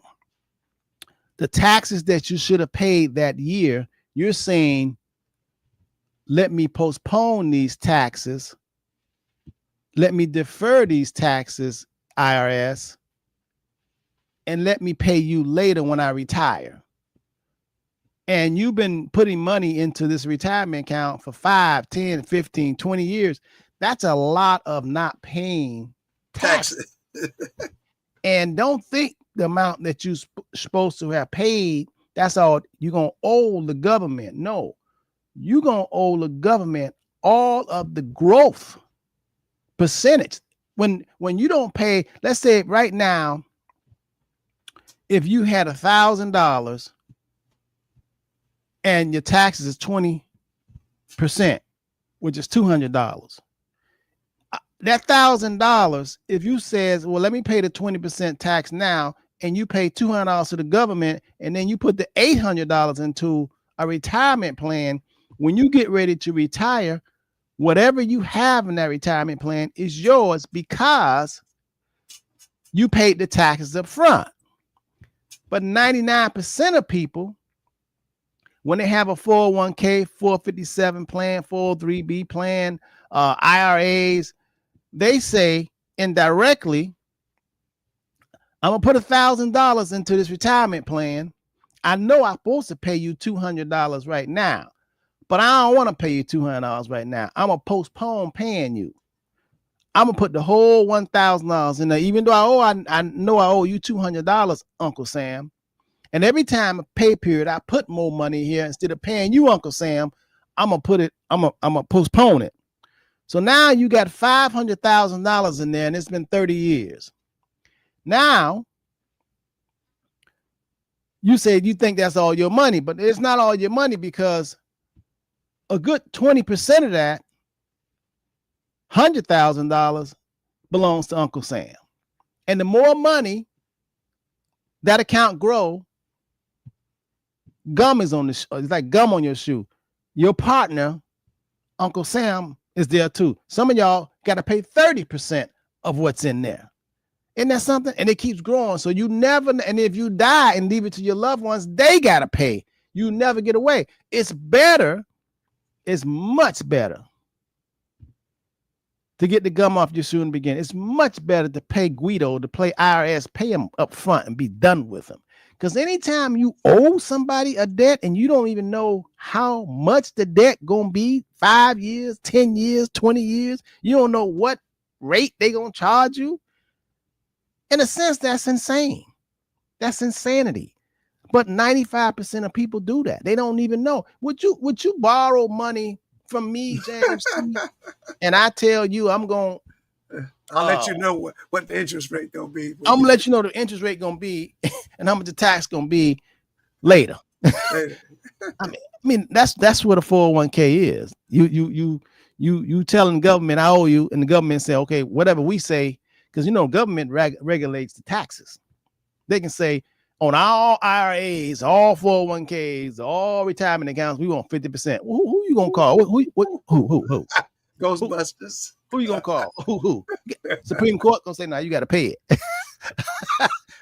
the taxes that you should have paid that year, you're saying, let me postpone these taxes. Let me defer these taxes, IRS, and let me pay you later when I retire. And you've been putting money into this retirement account for 5, 10, 15, 20 years. That's a lot of not paying taxes. And don't think the amount that you're supposed to have paid, that's all you're going to owe the government. No, you're going to owe the government all of the growth percentage. When you don't pay, let's say right now, if you had $1,000 and your taxes is 20%, which is $200, that $1,000, if you says, well, let me pay the 20% tax now, and you pay $200 to the government, and then you put the $800 into a retirement plan, when you get ready to retire, whatever you have in that retirement plan is yours because you paid the taxes up front. But 99% of people, when they have a 401k, 457 plan, 403b plan, IRAs, they say indirectly, I'm going to put $1,000 into this retirement plan. I know I'm supposed to pay you $200 right now, but I don't want to pay you $200 right now. I'm going to postpone paying you. I'm going to put the whole $1,000 in there, even though I know I owe you $200, Uncle Sam. And every time a pay period, I put more money here instead of paying you, Uncle Sam. I'm going to postpone it. So now you got $500,000 in there, and it's been 30 years. Now, you said you think that's all your money, but it's not all your money, because a good 20% of that, $100,000, belongs to Uncle Sam. And the more money that account grow, gum is on it's like gum on your shoe. Your partner, Uncle Sam, is there too. Some of y'all got to pay 30% of what's in there. Isn't that something? And it keeps growing. So you never, and if you die and leave it to your loved ones, they got to pay. You never get away. It's better. It's much better to get the gum off your shoe and begin. It's much better to pay Guido, to pay IRS, pay him up front and be done with him. Because anytime you owe somebody a debt and you don't even know how much the debt gonna be, 5 years, 10 years, 20 years, you don't know what rate they gonna charge you. In a sense, that's insane. That's insanity. But 95% of people do that. They don't even know. Would you borrow money from me, James T., and I tell you I'm going I'll let you know what the interest rate gonna be. I'm gonna let you know the interest rate gonna be and how much the tax gonna be later. Later. I mean that's what a 401k is. You telling government I owe you, and the government say, okay, whatever we say, because government regulates the taxes. They can say on all IRAs, all 401ks, all retirement accounts, we want 50%. Who you gonna call? Who? Ghostbusters. Who you gonna call? Who? Supreme Court gonna say, no, you gotta pay it.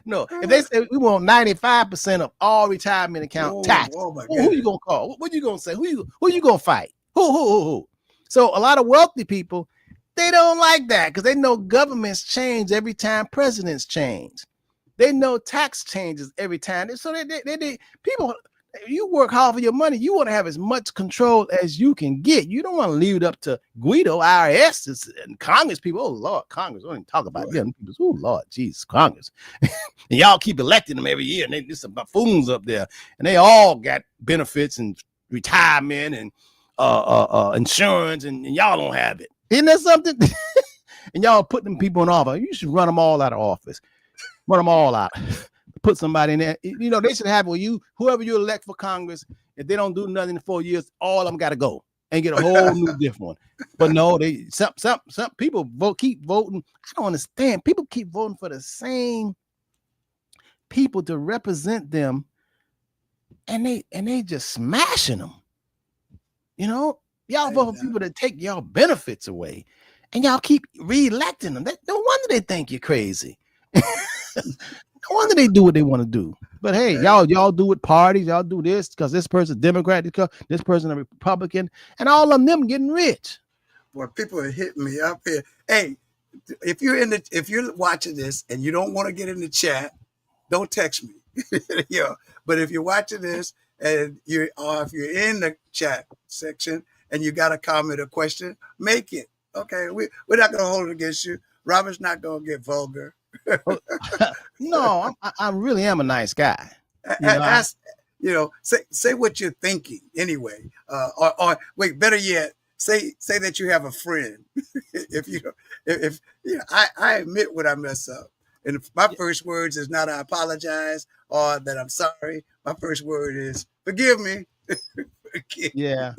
No, if they say we want 95% of all retirement account tax, who you gonna call? What you gonna say? Who you gonna fight? Who? So a lot of wealthy people, they don't like that because they know governments change every time presidents change. They know tax changes every time. So they people, you work hard for your money. You want to have as much control as you can get. You don't want to leave it up to Guido, IRS, and Congress people. Oh Lord, Congress. Don't even talk about them people. Oh Lord, Jesus, Congress. And y'all keep electing them every year, and they just some buffoons up there, and they all got benefits and retirement and insurance, and y'all don't have it. Isn't that something? And y'all put them people in office. You should run them all out of office. Run them all out. Put somebody in there. They should have whoever you elect for Congress. If they don't do nothing in 4 years, all of them got to go and get a whole new different one. But no, some people keep voting. I don't understand. People keep voting for the same people to represent them, and they just smashing them. Y'all vote for people that take y'all benefits away, and y'all keep re-electing them. No wonder they think you're crazy. No wonder they do what they want to do. But hey, y'all do it parties. Y'all do this because this person's Democrat, this person a Republican, and all of them getting rich. Boy, people are hitting me up here. Hey, if you're watching this and you don't want to get in the chat, don't text me. But if you're watching this and if you're in the chat section and you got a comment or question, make it. Okay, we're not gonna hold it against you. Robert's not gonna get vulgar. No, I really am a nice guy. Say what you're thinking anyway. Or wait, better yet, say that you have a friend. I admit when I mess up, and my first words is not I apologize or that I'm sorry. My first word is forgive me. Yeah,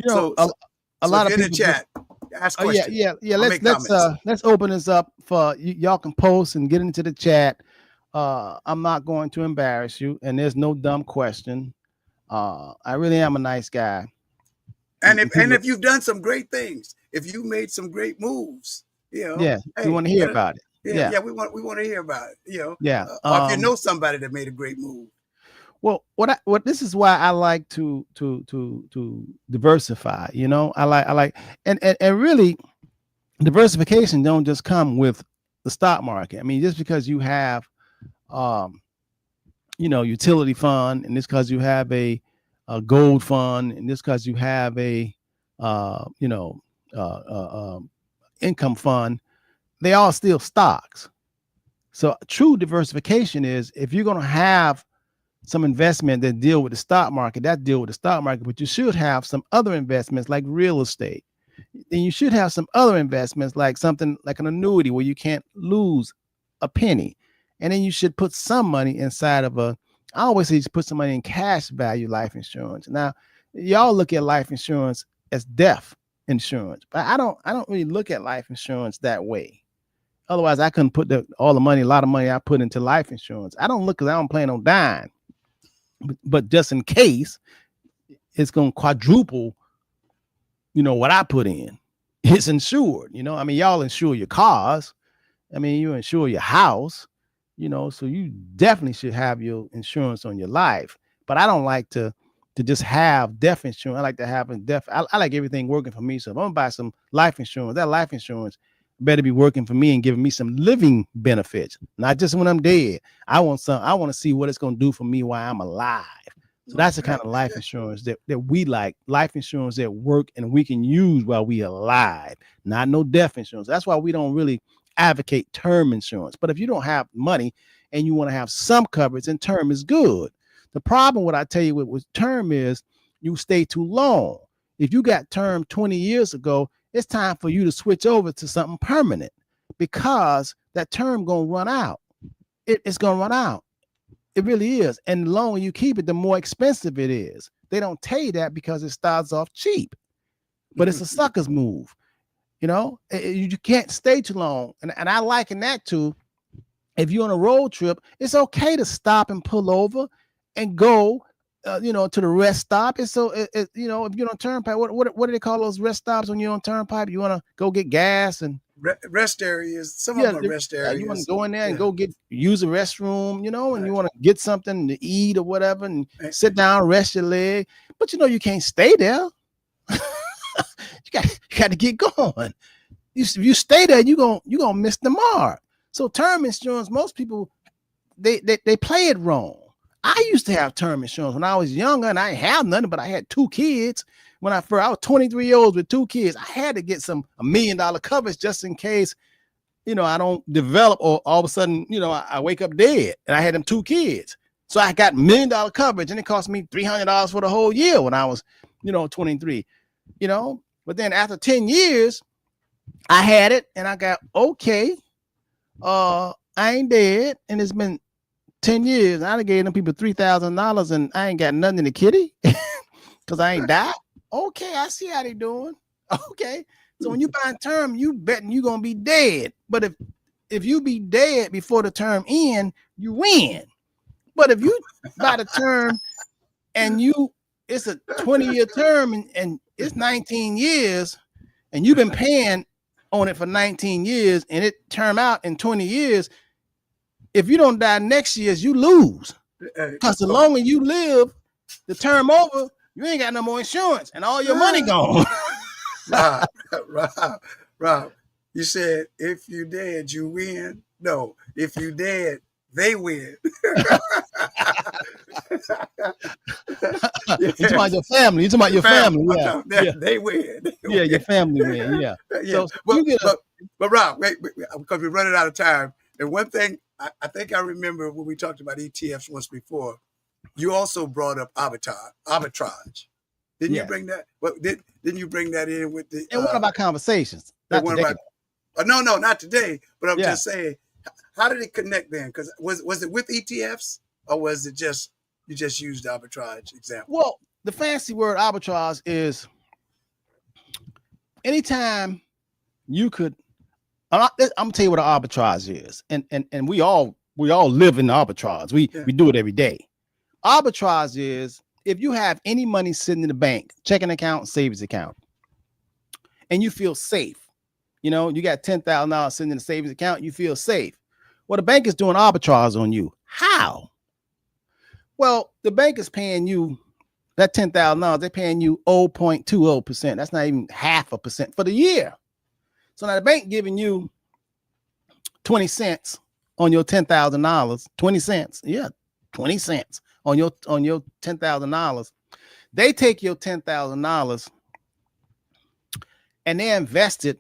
a lot of people in the chat. Ask questions. Yeah. Let's open this up for y'all can post and get into the chat. I'm not going to embarrass you, and there's no dumb question. I really am a nice guy. And if you've done some great things, if you made some great moves, we want to hear about it. Yeah, we want to hear about it. Or if you know somebody that made a great move. Well, what this is why I like to diversify. I like and really diversification don't just come with the stock market. I mean, just because you have utility fund, and just because you have a gold fund, and just because you have a income fund, they all still stocks. So true diversification is if you're going to have some investment that deal with the stock market, but you should have some other investments like real estate. Then you should have some other investments like something like an annuity where you can't lose a penny. And then you should put some money inside of I always say just put some money in cash value life insurance. Now, y'all look at life insurance as death insurance, but I don't really look at life insurance that way. Otherwise, I couldn't put a lot of money I put into life insurance. I don't look because I don't plan on dying. But just in case, it's going to quadruple, what I put in. It's insured, I mean, y'all insure your cars. I mean, you insure your house, so you definitely should have your insurance on your life. But I don't like to just have death insurance. I like to have I like everything working for me. So if I'm going to buy some life insurance, that life insurance better be working for me and giving me some living benefits, not just when I'm dead. I want to see what it's going to do for me while I'm alive. So that's the kind of life insurance that we like. Life insurance that work and we can use while we alive, not no death insurance. That's why we don't really advocate term insurance. But if you don't have money and you want to have some coverage, then term is good. The problem, what I tell you with term is you stay too long. If you got term 20 years ago, it's time for you to switch over to something permanent because that term gonna run out. It's gonna run out. It really is. And the longer you keep it, the more expensive it is. They don't tell you that because it starts off cheap, but it's a sucker's move. You can't stay too long. And I liken that to, if you're on a road trip, it's okay to stop and pull over and go, to the rest stop. It's so, if you're on turnpike, what do they call those rest stops when you're on turnpike? You want to go get gas and rest areas. Some of them are rest areas. You want to go in there and go use a restroom, and you want to get something to eat or whatever, and sit down, rest your leg. But you can't stay there. you got to get going. If you stay there, you're gonna miss the mark. So term insurance, most people they play it wrong. I used to have term insurance when I was younger, and I didn't have nothing, but I had 2 kids. When I was 23 years old with 2 kids, I had to get $1 million coverage just in case, I don't develop, or all of a sudden, I wake up dead. And I had them 2 kids. So I got $1 million coverage, and it cost me $300 for the whole year when I was, 23, But then after 10 years, I had it, and I got, okay, I ain't dead. And it's been 10 years. I done gave them people $3,000, and I ain't got nothing in the kitty because I ain't died. Okay, I see how they doing. Okay. So when you buy term, you betting you gonna be dead. But if you be dead before the term end, you win. But if you buy the term and it's a 20-year term and it's 19 years and you've been paying on it for 19 years and it term out in 20 years, if you don't die next year, you lose. Because the longer you live, the term over, you ain't got no more insurance and all your money gone. Rob, you said if you dead, you win. No, if you dead, they win. You talking about your family. You talking about your family. Yeah. They win. Yeah, your family win. Yeah. Yeah. But Rob, wait, because we're running out of time. And one thing I think I remember when we talked about ETFs once before, you also brought up arbitrage. Didn't you bring that? Didn't you bring that in with the? In one of our conversations. No, not today. But I'm just saying, how did it connect then? Because was it with ETFs or was it just you just used the arbitrage example? Well, the fancy word arbitrage is anytime you could. I'm gonna tell you what an arbitrage is, and we all live in arbitrage. We do it every day. Arbitrage is if you have any money sitting in the bank, checking account, savings account, and you feel safe. You got $10,000 sitting in the savings account, you feel safe. Well, the bank is doing arbitrage on you. How? Well, the bank is paying you that $10,000. They're paying you 0.20%. That's not even 0.5% for the year. So now the bank giving you 20 cents on your $10,000, 20 cents. Yeah, 20 cents on your $10,000. They take your $10,000 and they invest it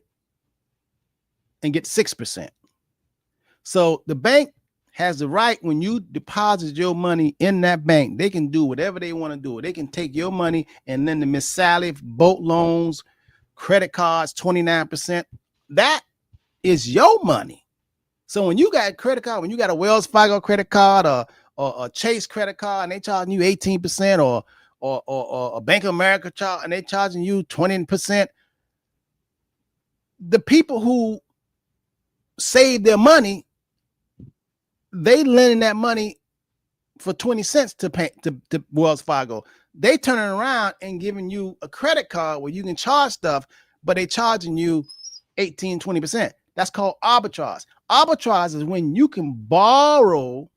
and get 6%. So the bank has the right, when you deposit your money in that bank, they can do whatever they want to do. They can take your money and then the Miss Sally boat loans, credit cards, 29%. That is your money. So when you got a credit card, when you got a Wells Fargo credit card or a Chase credit card and they charging you 18%, or a Bank of America charge and they charging you 20%, the people who save their money, they lending that money for 20 cents to pay to Wells Fargo. They turning around and giving you a credit card where you can charge stuff, but they charging you 18, 20%. That's called arbitrage. Arbitrage is when you can borrow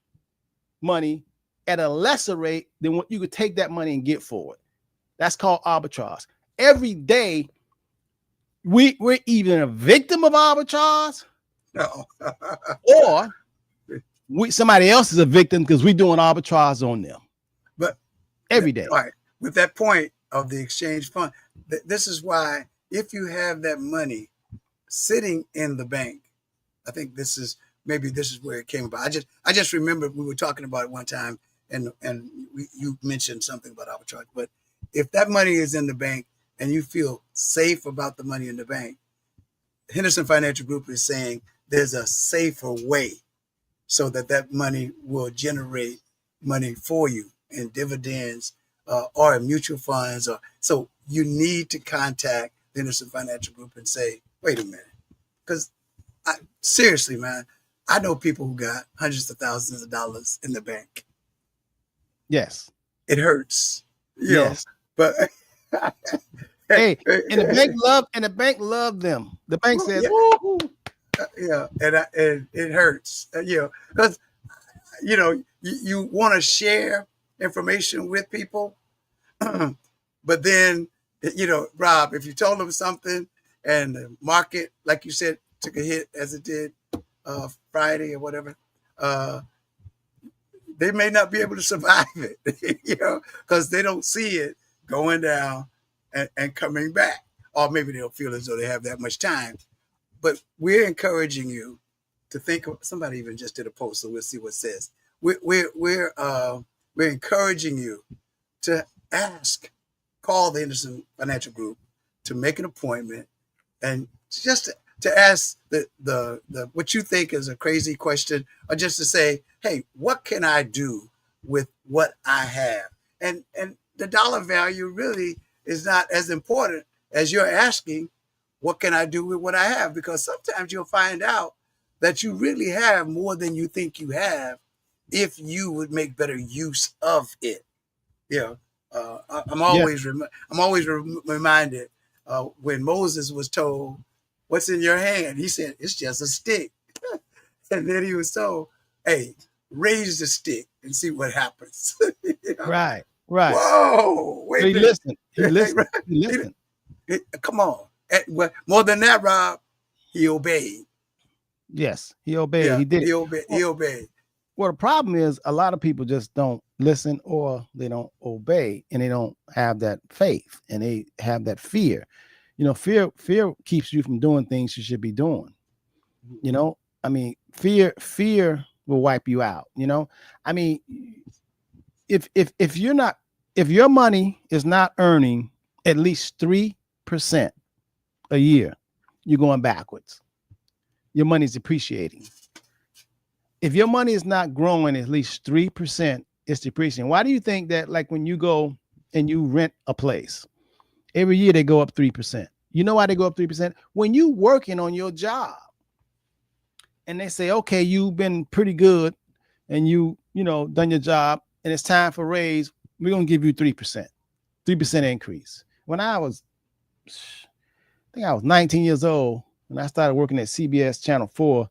money at a lesser rate than what you could take that money and get for it. That's called arbitrage. Every day, we're either a victim of arbitrage, or somebody else is a victim because we're doing arbitrage on them. But every day. All right. With that point of the exchange fund, this is why if you have that money sitting in the bank, I think this is where it came about. I just remember we were talking about it one time, and you mentioned something about arbitrage, but if that money is in the bank and you feel safe about the money in the bank, Henderson Financial Group is saying there's a safer way so that that money will generate money for you in dividends or in mutual funds. Or so you need to contact the Henderson Financial Group and say, wait a minute, because seriously, man, I know people who got hundreds of thousands of dollars in the bank. Yes. It hurts. Yes. But hey, and the bank loved them. The bank says, woo-hoo. And it hurts, because you want to share information with people, but then Rob, if you told them something and the market, like you said, took a hit as it did Friday or whatever, they may not be able to survive it, because they don't see it going down and coming back, or maybe they'll feel as though they have that much time. But we're encouraging you to think of, somebody even just did a post, so we'll see what it says. We're encouraging you to call the Henderson Financial Group to make an appointment and just to ask the what you think is a crazy question, or just to say, hey, what can I do with what I have? And the dollar value really is not as important as you're asking, what can I do with what I have? Because sometimes you'll find out that you really have more than you think you have if you would make better use of it. I'm always reminded when Moses was told, what's in your hand? He said, it's just a stick. And then he was told, hey, raise the stick and see what happens. Right. Whoa, wait a minute. He listened. Come on. More than that, Rob, he obeyed. Yes, he obeyed. Yeah, he did. He obeyed. Well, the problem is a lot of people just don't listen, or they don't obey, and they don't have that faith, and they have that fear. Fear keeps you from doing things you should be doing. I mean, fear will wipe you out. I mean, if your money is not earning at least 3% a year, you're going backwards. Your money's depreciating. If your money is not growing at least 3%, it's depreciating. Why do you think that, like, when you go and you rent a place, every year they go up 3%? You know why they go up 3%? When you working on your job and they say, okay, you've been pretty good and you done your job and it's time for raise, we're going to give you 3% increase. When I think I was 19 years old when I started working at CBS Channel 4,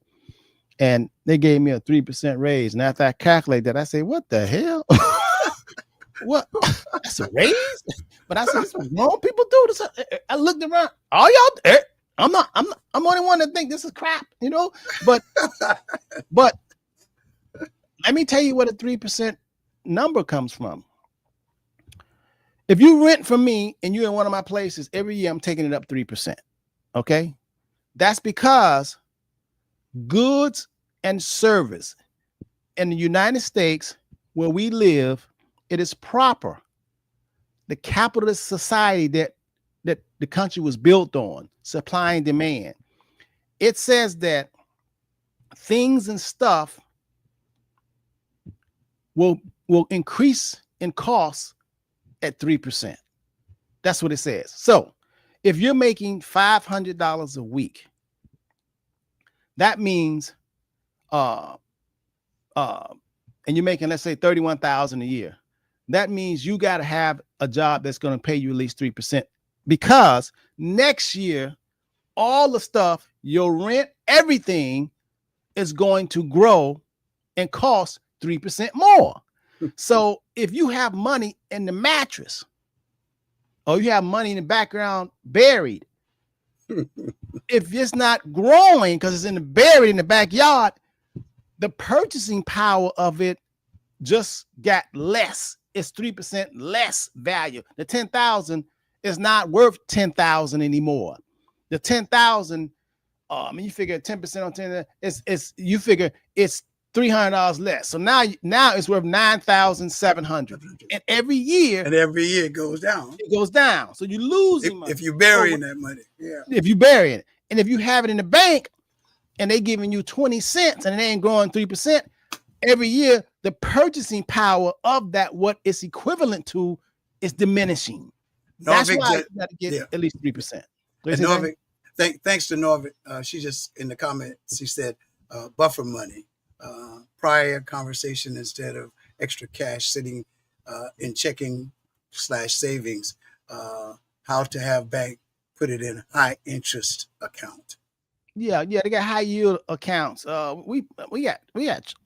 and they gave me a 3% raise. And after I calculate that, I say, what the hell? What? That's a raise? But I said, this is what grown people do. This. I looked around. All y'all, I'm the only one that think this is crap, But let me tell you what a 3% number comes from. If you rent from me and you're in one of my places, every year I'm taking it up 3%. Okay? That's because goods and service in the United States where we live, it is proper. The capitalist society that the country was built on, supply and demand. It says that things and stuff will increase in cost at 3%. That's what it says. So if you're making $500 a week, that means and you're making, let's say, $31,000 a year. That means you got to have a job that's going to pay you at least 3%, because next year, all the stuff, your rent, everything is going to grow and cost 3% more. So if you have money in the mattress, or you have money in the background buried, if it's not growing because it's buried in the backyard, the purchasing power of it just got less. It's 3% less value. The 10,000 is not worth 10,000 anymore. The 10,000, you figure 10% on 10, you figure it's $300 less. So now it's worth $9,700. And every year it goes down. it goes down. So you're losing money. If you're burying that money. Yeah. If you bury it. And if you have it in the bank and they giving you 20 cents and it ain't growing 3%, every year the purchasing power of that, what it's equivalent to, is diminishing. That's why you got to get at least 3%. Norvik, thanks to Norvik, she just in the comments, she said buffer money, prior conversation instead of extra cash sitting in checking / savings, how to have bank put it in high interest account. Yeah, they got high yield accounts. We got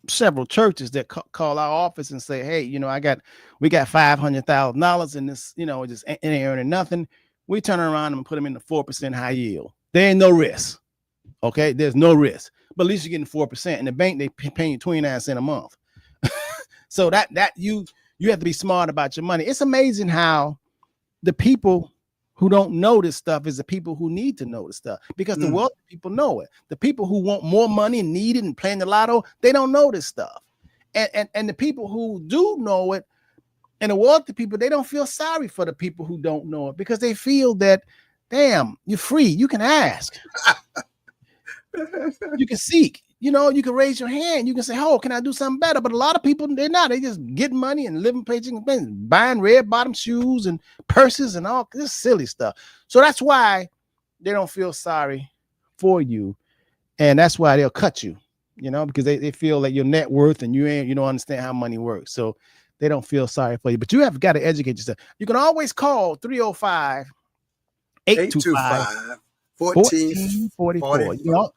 several churches that call our office and say, hey, we got $500,000 in this, it just ain't earning nothing. We turn around and put them in the 4% high yield. There ain't no risk. Okay, there's no risk, but at least you're getting 4%. In the bank, they paying you 29 cents a month. So that you have to be smart about your money. It's amazing how the people who don't know this stuff is the people who need to know this stuff, because the wealthy people know it. The people who want more money and need it and playing the lotto, they don't know this stuff. And the people who do know it, and the wealthy people, they don't feel sorry for the people who don't know it, because they feel that, damn, you're free. You can ask. You can seek. You can raise your hand. You can say, oh, can I do something better? But a lot of people, they're not. They just get money and living paycheck and paycheck, buying red bottom shoes and purses and all this silly stuff. So that's why they don't feel sorry for you. And that's why they'll cut you, because they feel like your net worth and you don't understand how money works. So they don't feel sorry for you. But you have got to educate yourself. You can always call 305-825-1444.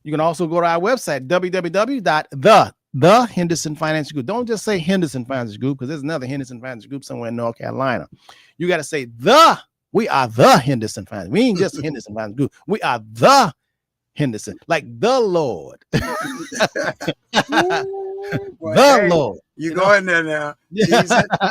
You can also go to our website, www.the Henderson Financial Group. Don't just say Henderson Financial Group, because there's another Henderson Financial Group somewhere in North Carolina. You got to say we are the Henderson Financial. We ain't just Henderson Financial Group. We are the Henderson, like the Lord. Lord. You go in there now.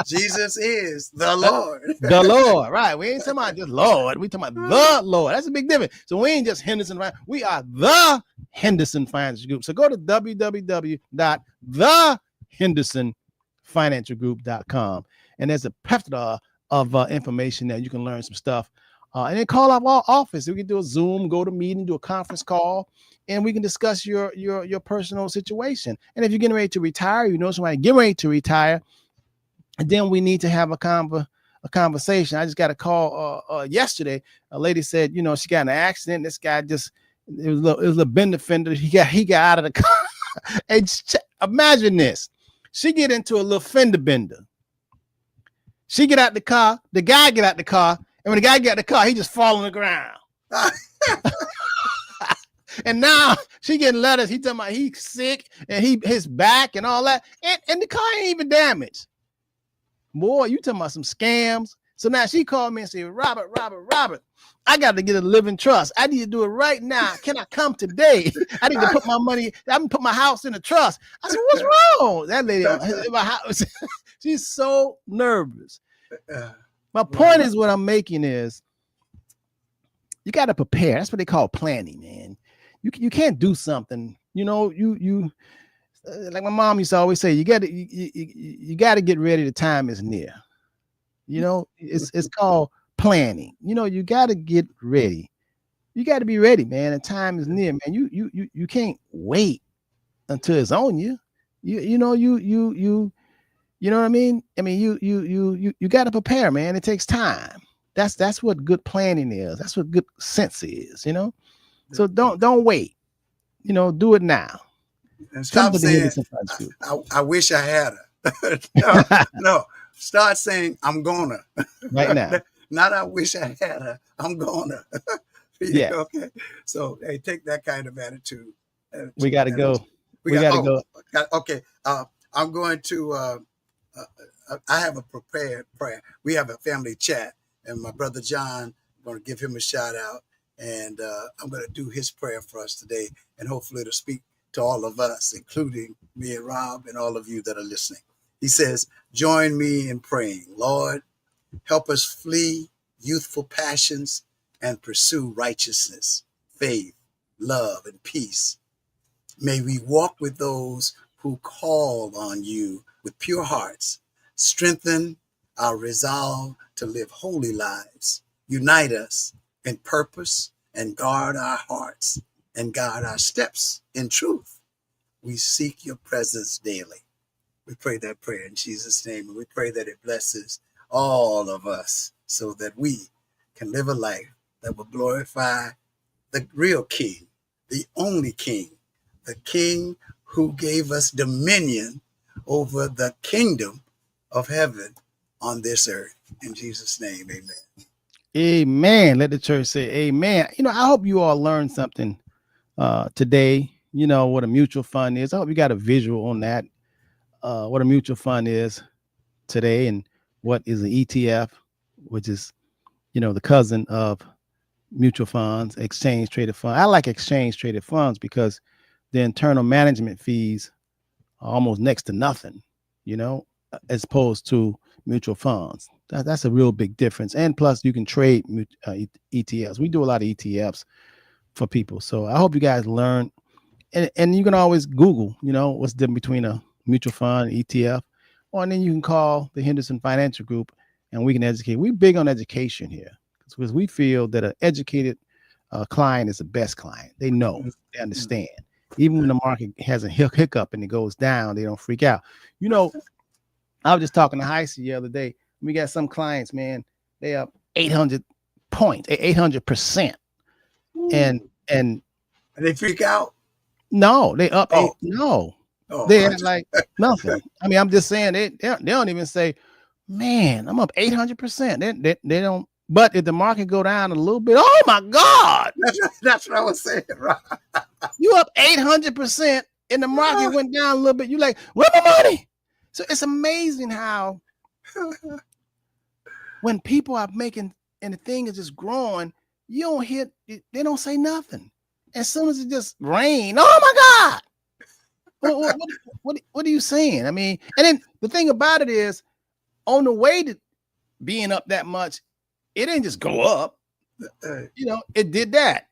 Jesus is the Lord. The Lord, right? We ain't talking about just Lord. We talking about the Lord. That's a big difference. So we ain't just Henderson. We are the Henderson Financial Group. So go to www.thehendersonfinancialgroup.com, and there's a plethora of information there. You can learn some stuff. And then call up our office. We can do a Zoom, go to meeting, do a conference call, and we can discuss your personal situation. And if you're getting ready to retire, somebody getting ready to retire, and then we need to have a conversation. I just got a call yesterday. A lady said, she got in an accident. This guy it was a bender fender. He got out of the car. And imagine this. She get into a little fender bender. She get out the car. The guy get out the car. And when the guy get out the car, he just fall on the ground. And now she getting letters. He talking about he's sick and his back and all that. And the car ain't even damaged. Boy, you talking about some scams. So now she called me and said, Robert, I got to get a living trust. I need to do it right now. Can I come today? I need to put my money, I can put my house in a trust. I said, what's wrong? That lady in my house, she's so nervous. My point is, what I'm making is, you got to prepare. That's what they call planning, man. You can't do something, you like my mom used to always say, you got to get ready. The time is near. It's called planning. You got to get ready. You got to be ready, man. The time is near, man. You can't wait until it's on you. You know what I mean? I mean, you got to prepare, man. It takes time. That's what good planning is. That's what good sense is, So don't wait. Do it now. And stop saying, I wish I had her. No. Start saying, I'm gonna. Right now. Not I wish I had her. I'm gonna. Yeah. Okay. So hey, take that kind of attitude. We got to go. We got to go. Okay. I'm going to. I have a prepared prayer. We have a family chat, and my brother John, I'm going to give him a shout out, and I'm going to do his prayer for us today, and hopefully it'll speak to all of us, including me and Rob and all of you that are listening. He says, join me in praying. Lord, help us flee youthful passions and pursue righteousness, faith, love, and peace. May we walk with those who call on you with pure hearts. Strengthen our resolve to live holy lives. Unite us in purpose and guard our hearts and guard our steps in truth. We seek your presence daily. We pray that prayer in Jesus' name, and we pray that it blesses all of us so that we can live a life that will glorify the real King, the only King, the King who gave us dominion over the kingdom of heaven on this earth. In Jesus' name, amen. Amen. Let the church say amen. I hope you all learned something today. What a mutual fund is. I hope you got a visual on that. What a mutual fund is today, and what is an ETF, which is, the cousin of mutual funds, exchange traded fund. I like exchange traded funds because the internal management fees are almost next to nothing, as opposed to mutual funds. That's a real big difference. And plus, you can trade ETFs. We do a lot of ETFs for people. So I hope you guys learn. And you can always Google, what's the difference between a mutual fund, ETF, and then you can call the Henderson Financial Group and we can educate. We're big on education here because we feel that an educated client is the best client. They know, they understand. Even when the market has a hiccup and it goes down, they don't freak out. I was just talking to Heisey the other day. We got some clients, man, they up 800 points, 800%. And they freak out? No, they up. No. They had like nothing. I mean, I'm just saying they don't even say, man, I'm up 800%. They don't. But if the market go down a little bit, oh my God, that's what I was saying. Right? You up 800%, and the market went down a little bit. You like, where's my money? So it's amazing how when people are making and the thing is just growing, you don't hear. They don't say nothing. As soon as it just rain, oh my God. What are you saying? I mean, and then the thing about it is, on the way to being up that much, it didn't just go up. It did that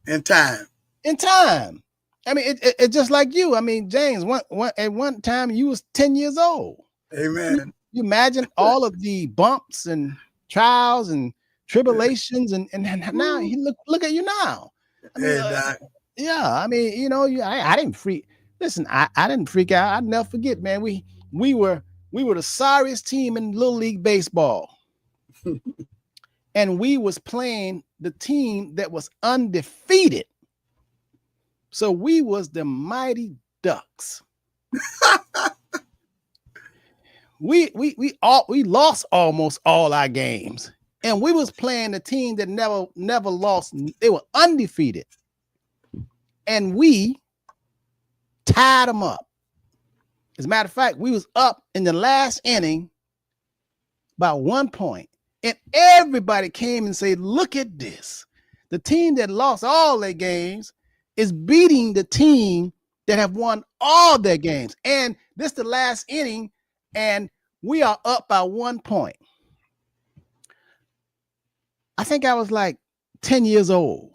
in time. I mean, it just like you. I mean, James, at one time you was 10 years old. Amen. You imagine all of the bumps and trials and tribulations, and now look at you now. I mean, yeah, I mean, I didn't freak. Listen, I didn't freak out. I'll never forget, man. We were the sorriest team in Little League baseball. And we was playing the team that was undefeated. So we was the Mighty Ducks. we lost almost all our games. And we was playing the team that never lost. They were undefeated. And we tied them up. As a matter of fact, we was up in the last inning by 1 point. And everybody came and said, look at this. The team that lost all their games is beating the team that have won all their games. And this is the last inning, and we are up by 1 point. I think I was like 10 years old.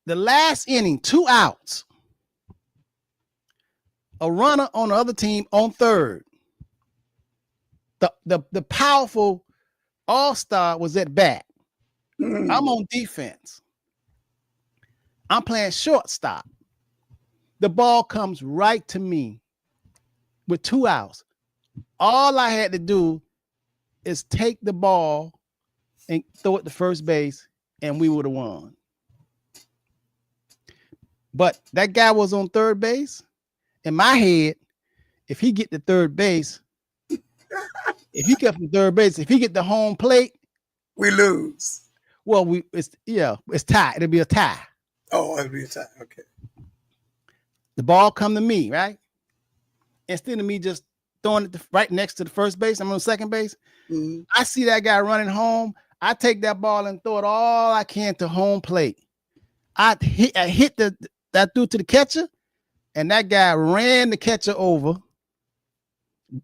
The last inning, 2 outs. A runner on the other team on third. The powerful all-star was at bat. I'm on defense. I'm playing shortstop. The ball comes right to me with 2 outs. All I had to do is take the ball and throw it to first base, and we would have won. But that guy was on third base. In my head, if he get to third base, if he get from third base, if he get the home plate, we lose. Well, it's tie. It'll be a tie. Oh, it'll be a tie. Okay. The ball come to me, right? Instead of me just throwing it right next to the first base, I'm on second base. Mm-hmm. I see that guy running home. I take that ball and throw it all I can to home plate. I hit that threw to the catcher, and that guy ran the catcher over.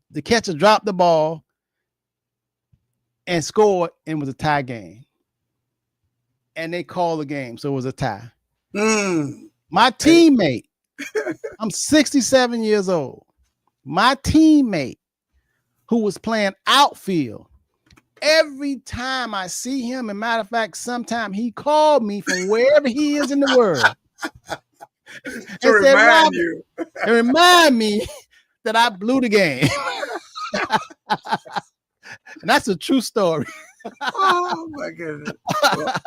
The catcher dropped the ball and scored, and it was a tie game. and they called the game, so it was a tie. Mm. My teammate, I'm 67 years old. My teammate, who was playing outfield, every time I see him, and matter of fact, sometime he called me from wherever he is in the world To remind you. and remind me that I blew the game. And that's a true story. Oh my goodness.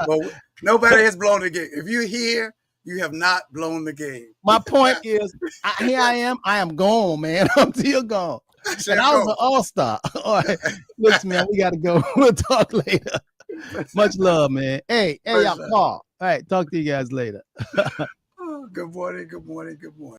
Well, nobody has blown the game. If you're here, you have not blown the game. My point is, here I am gone, man. I'm still gone. And I was an all-star. All right. Listen, man, we got to go. We'll talk later. Much love, man. Hey, y'all call. All right, talk to you guys later. Good morning, good morning, good morning.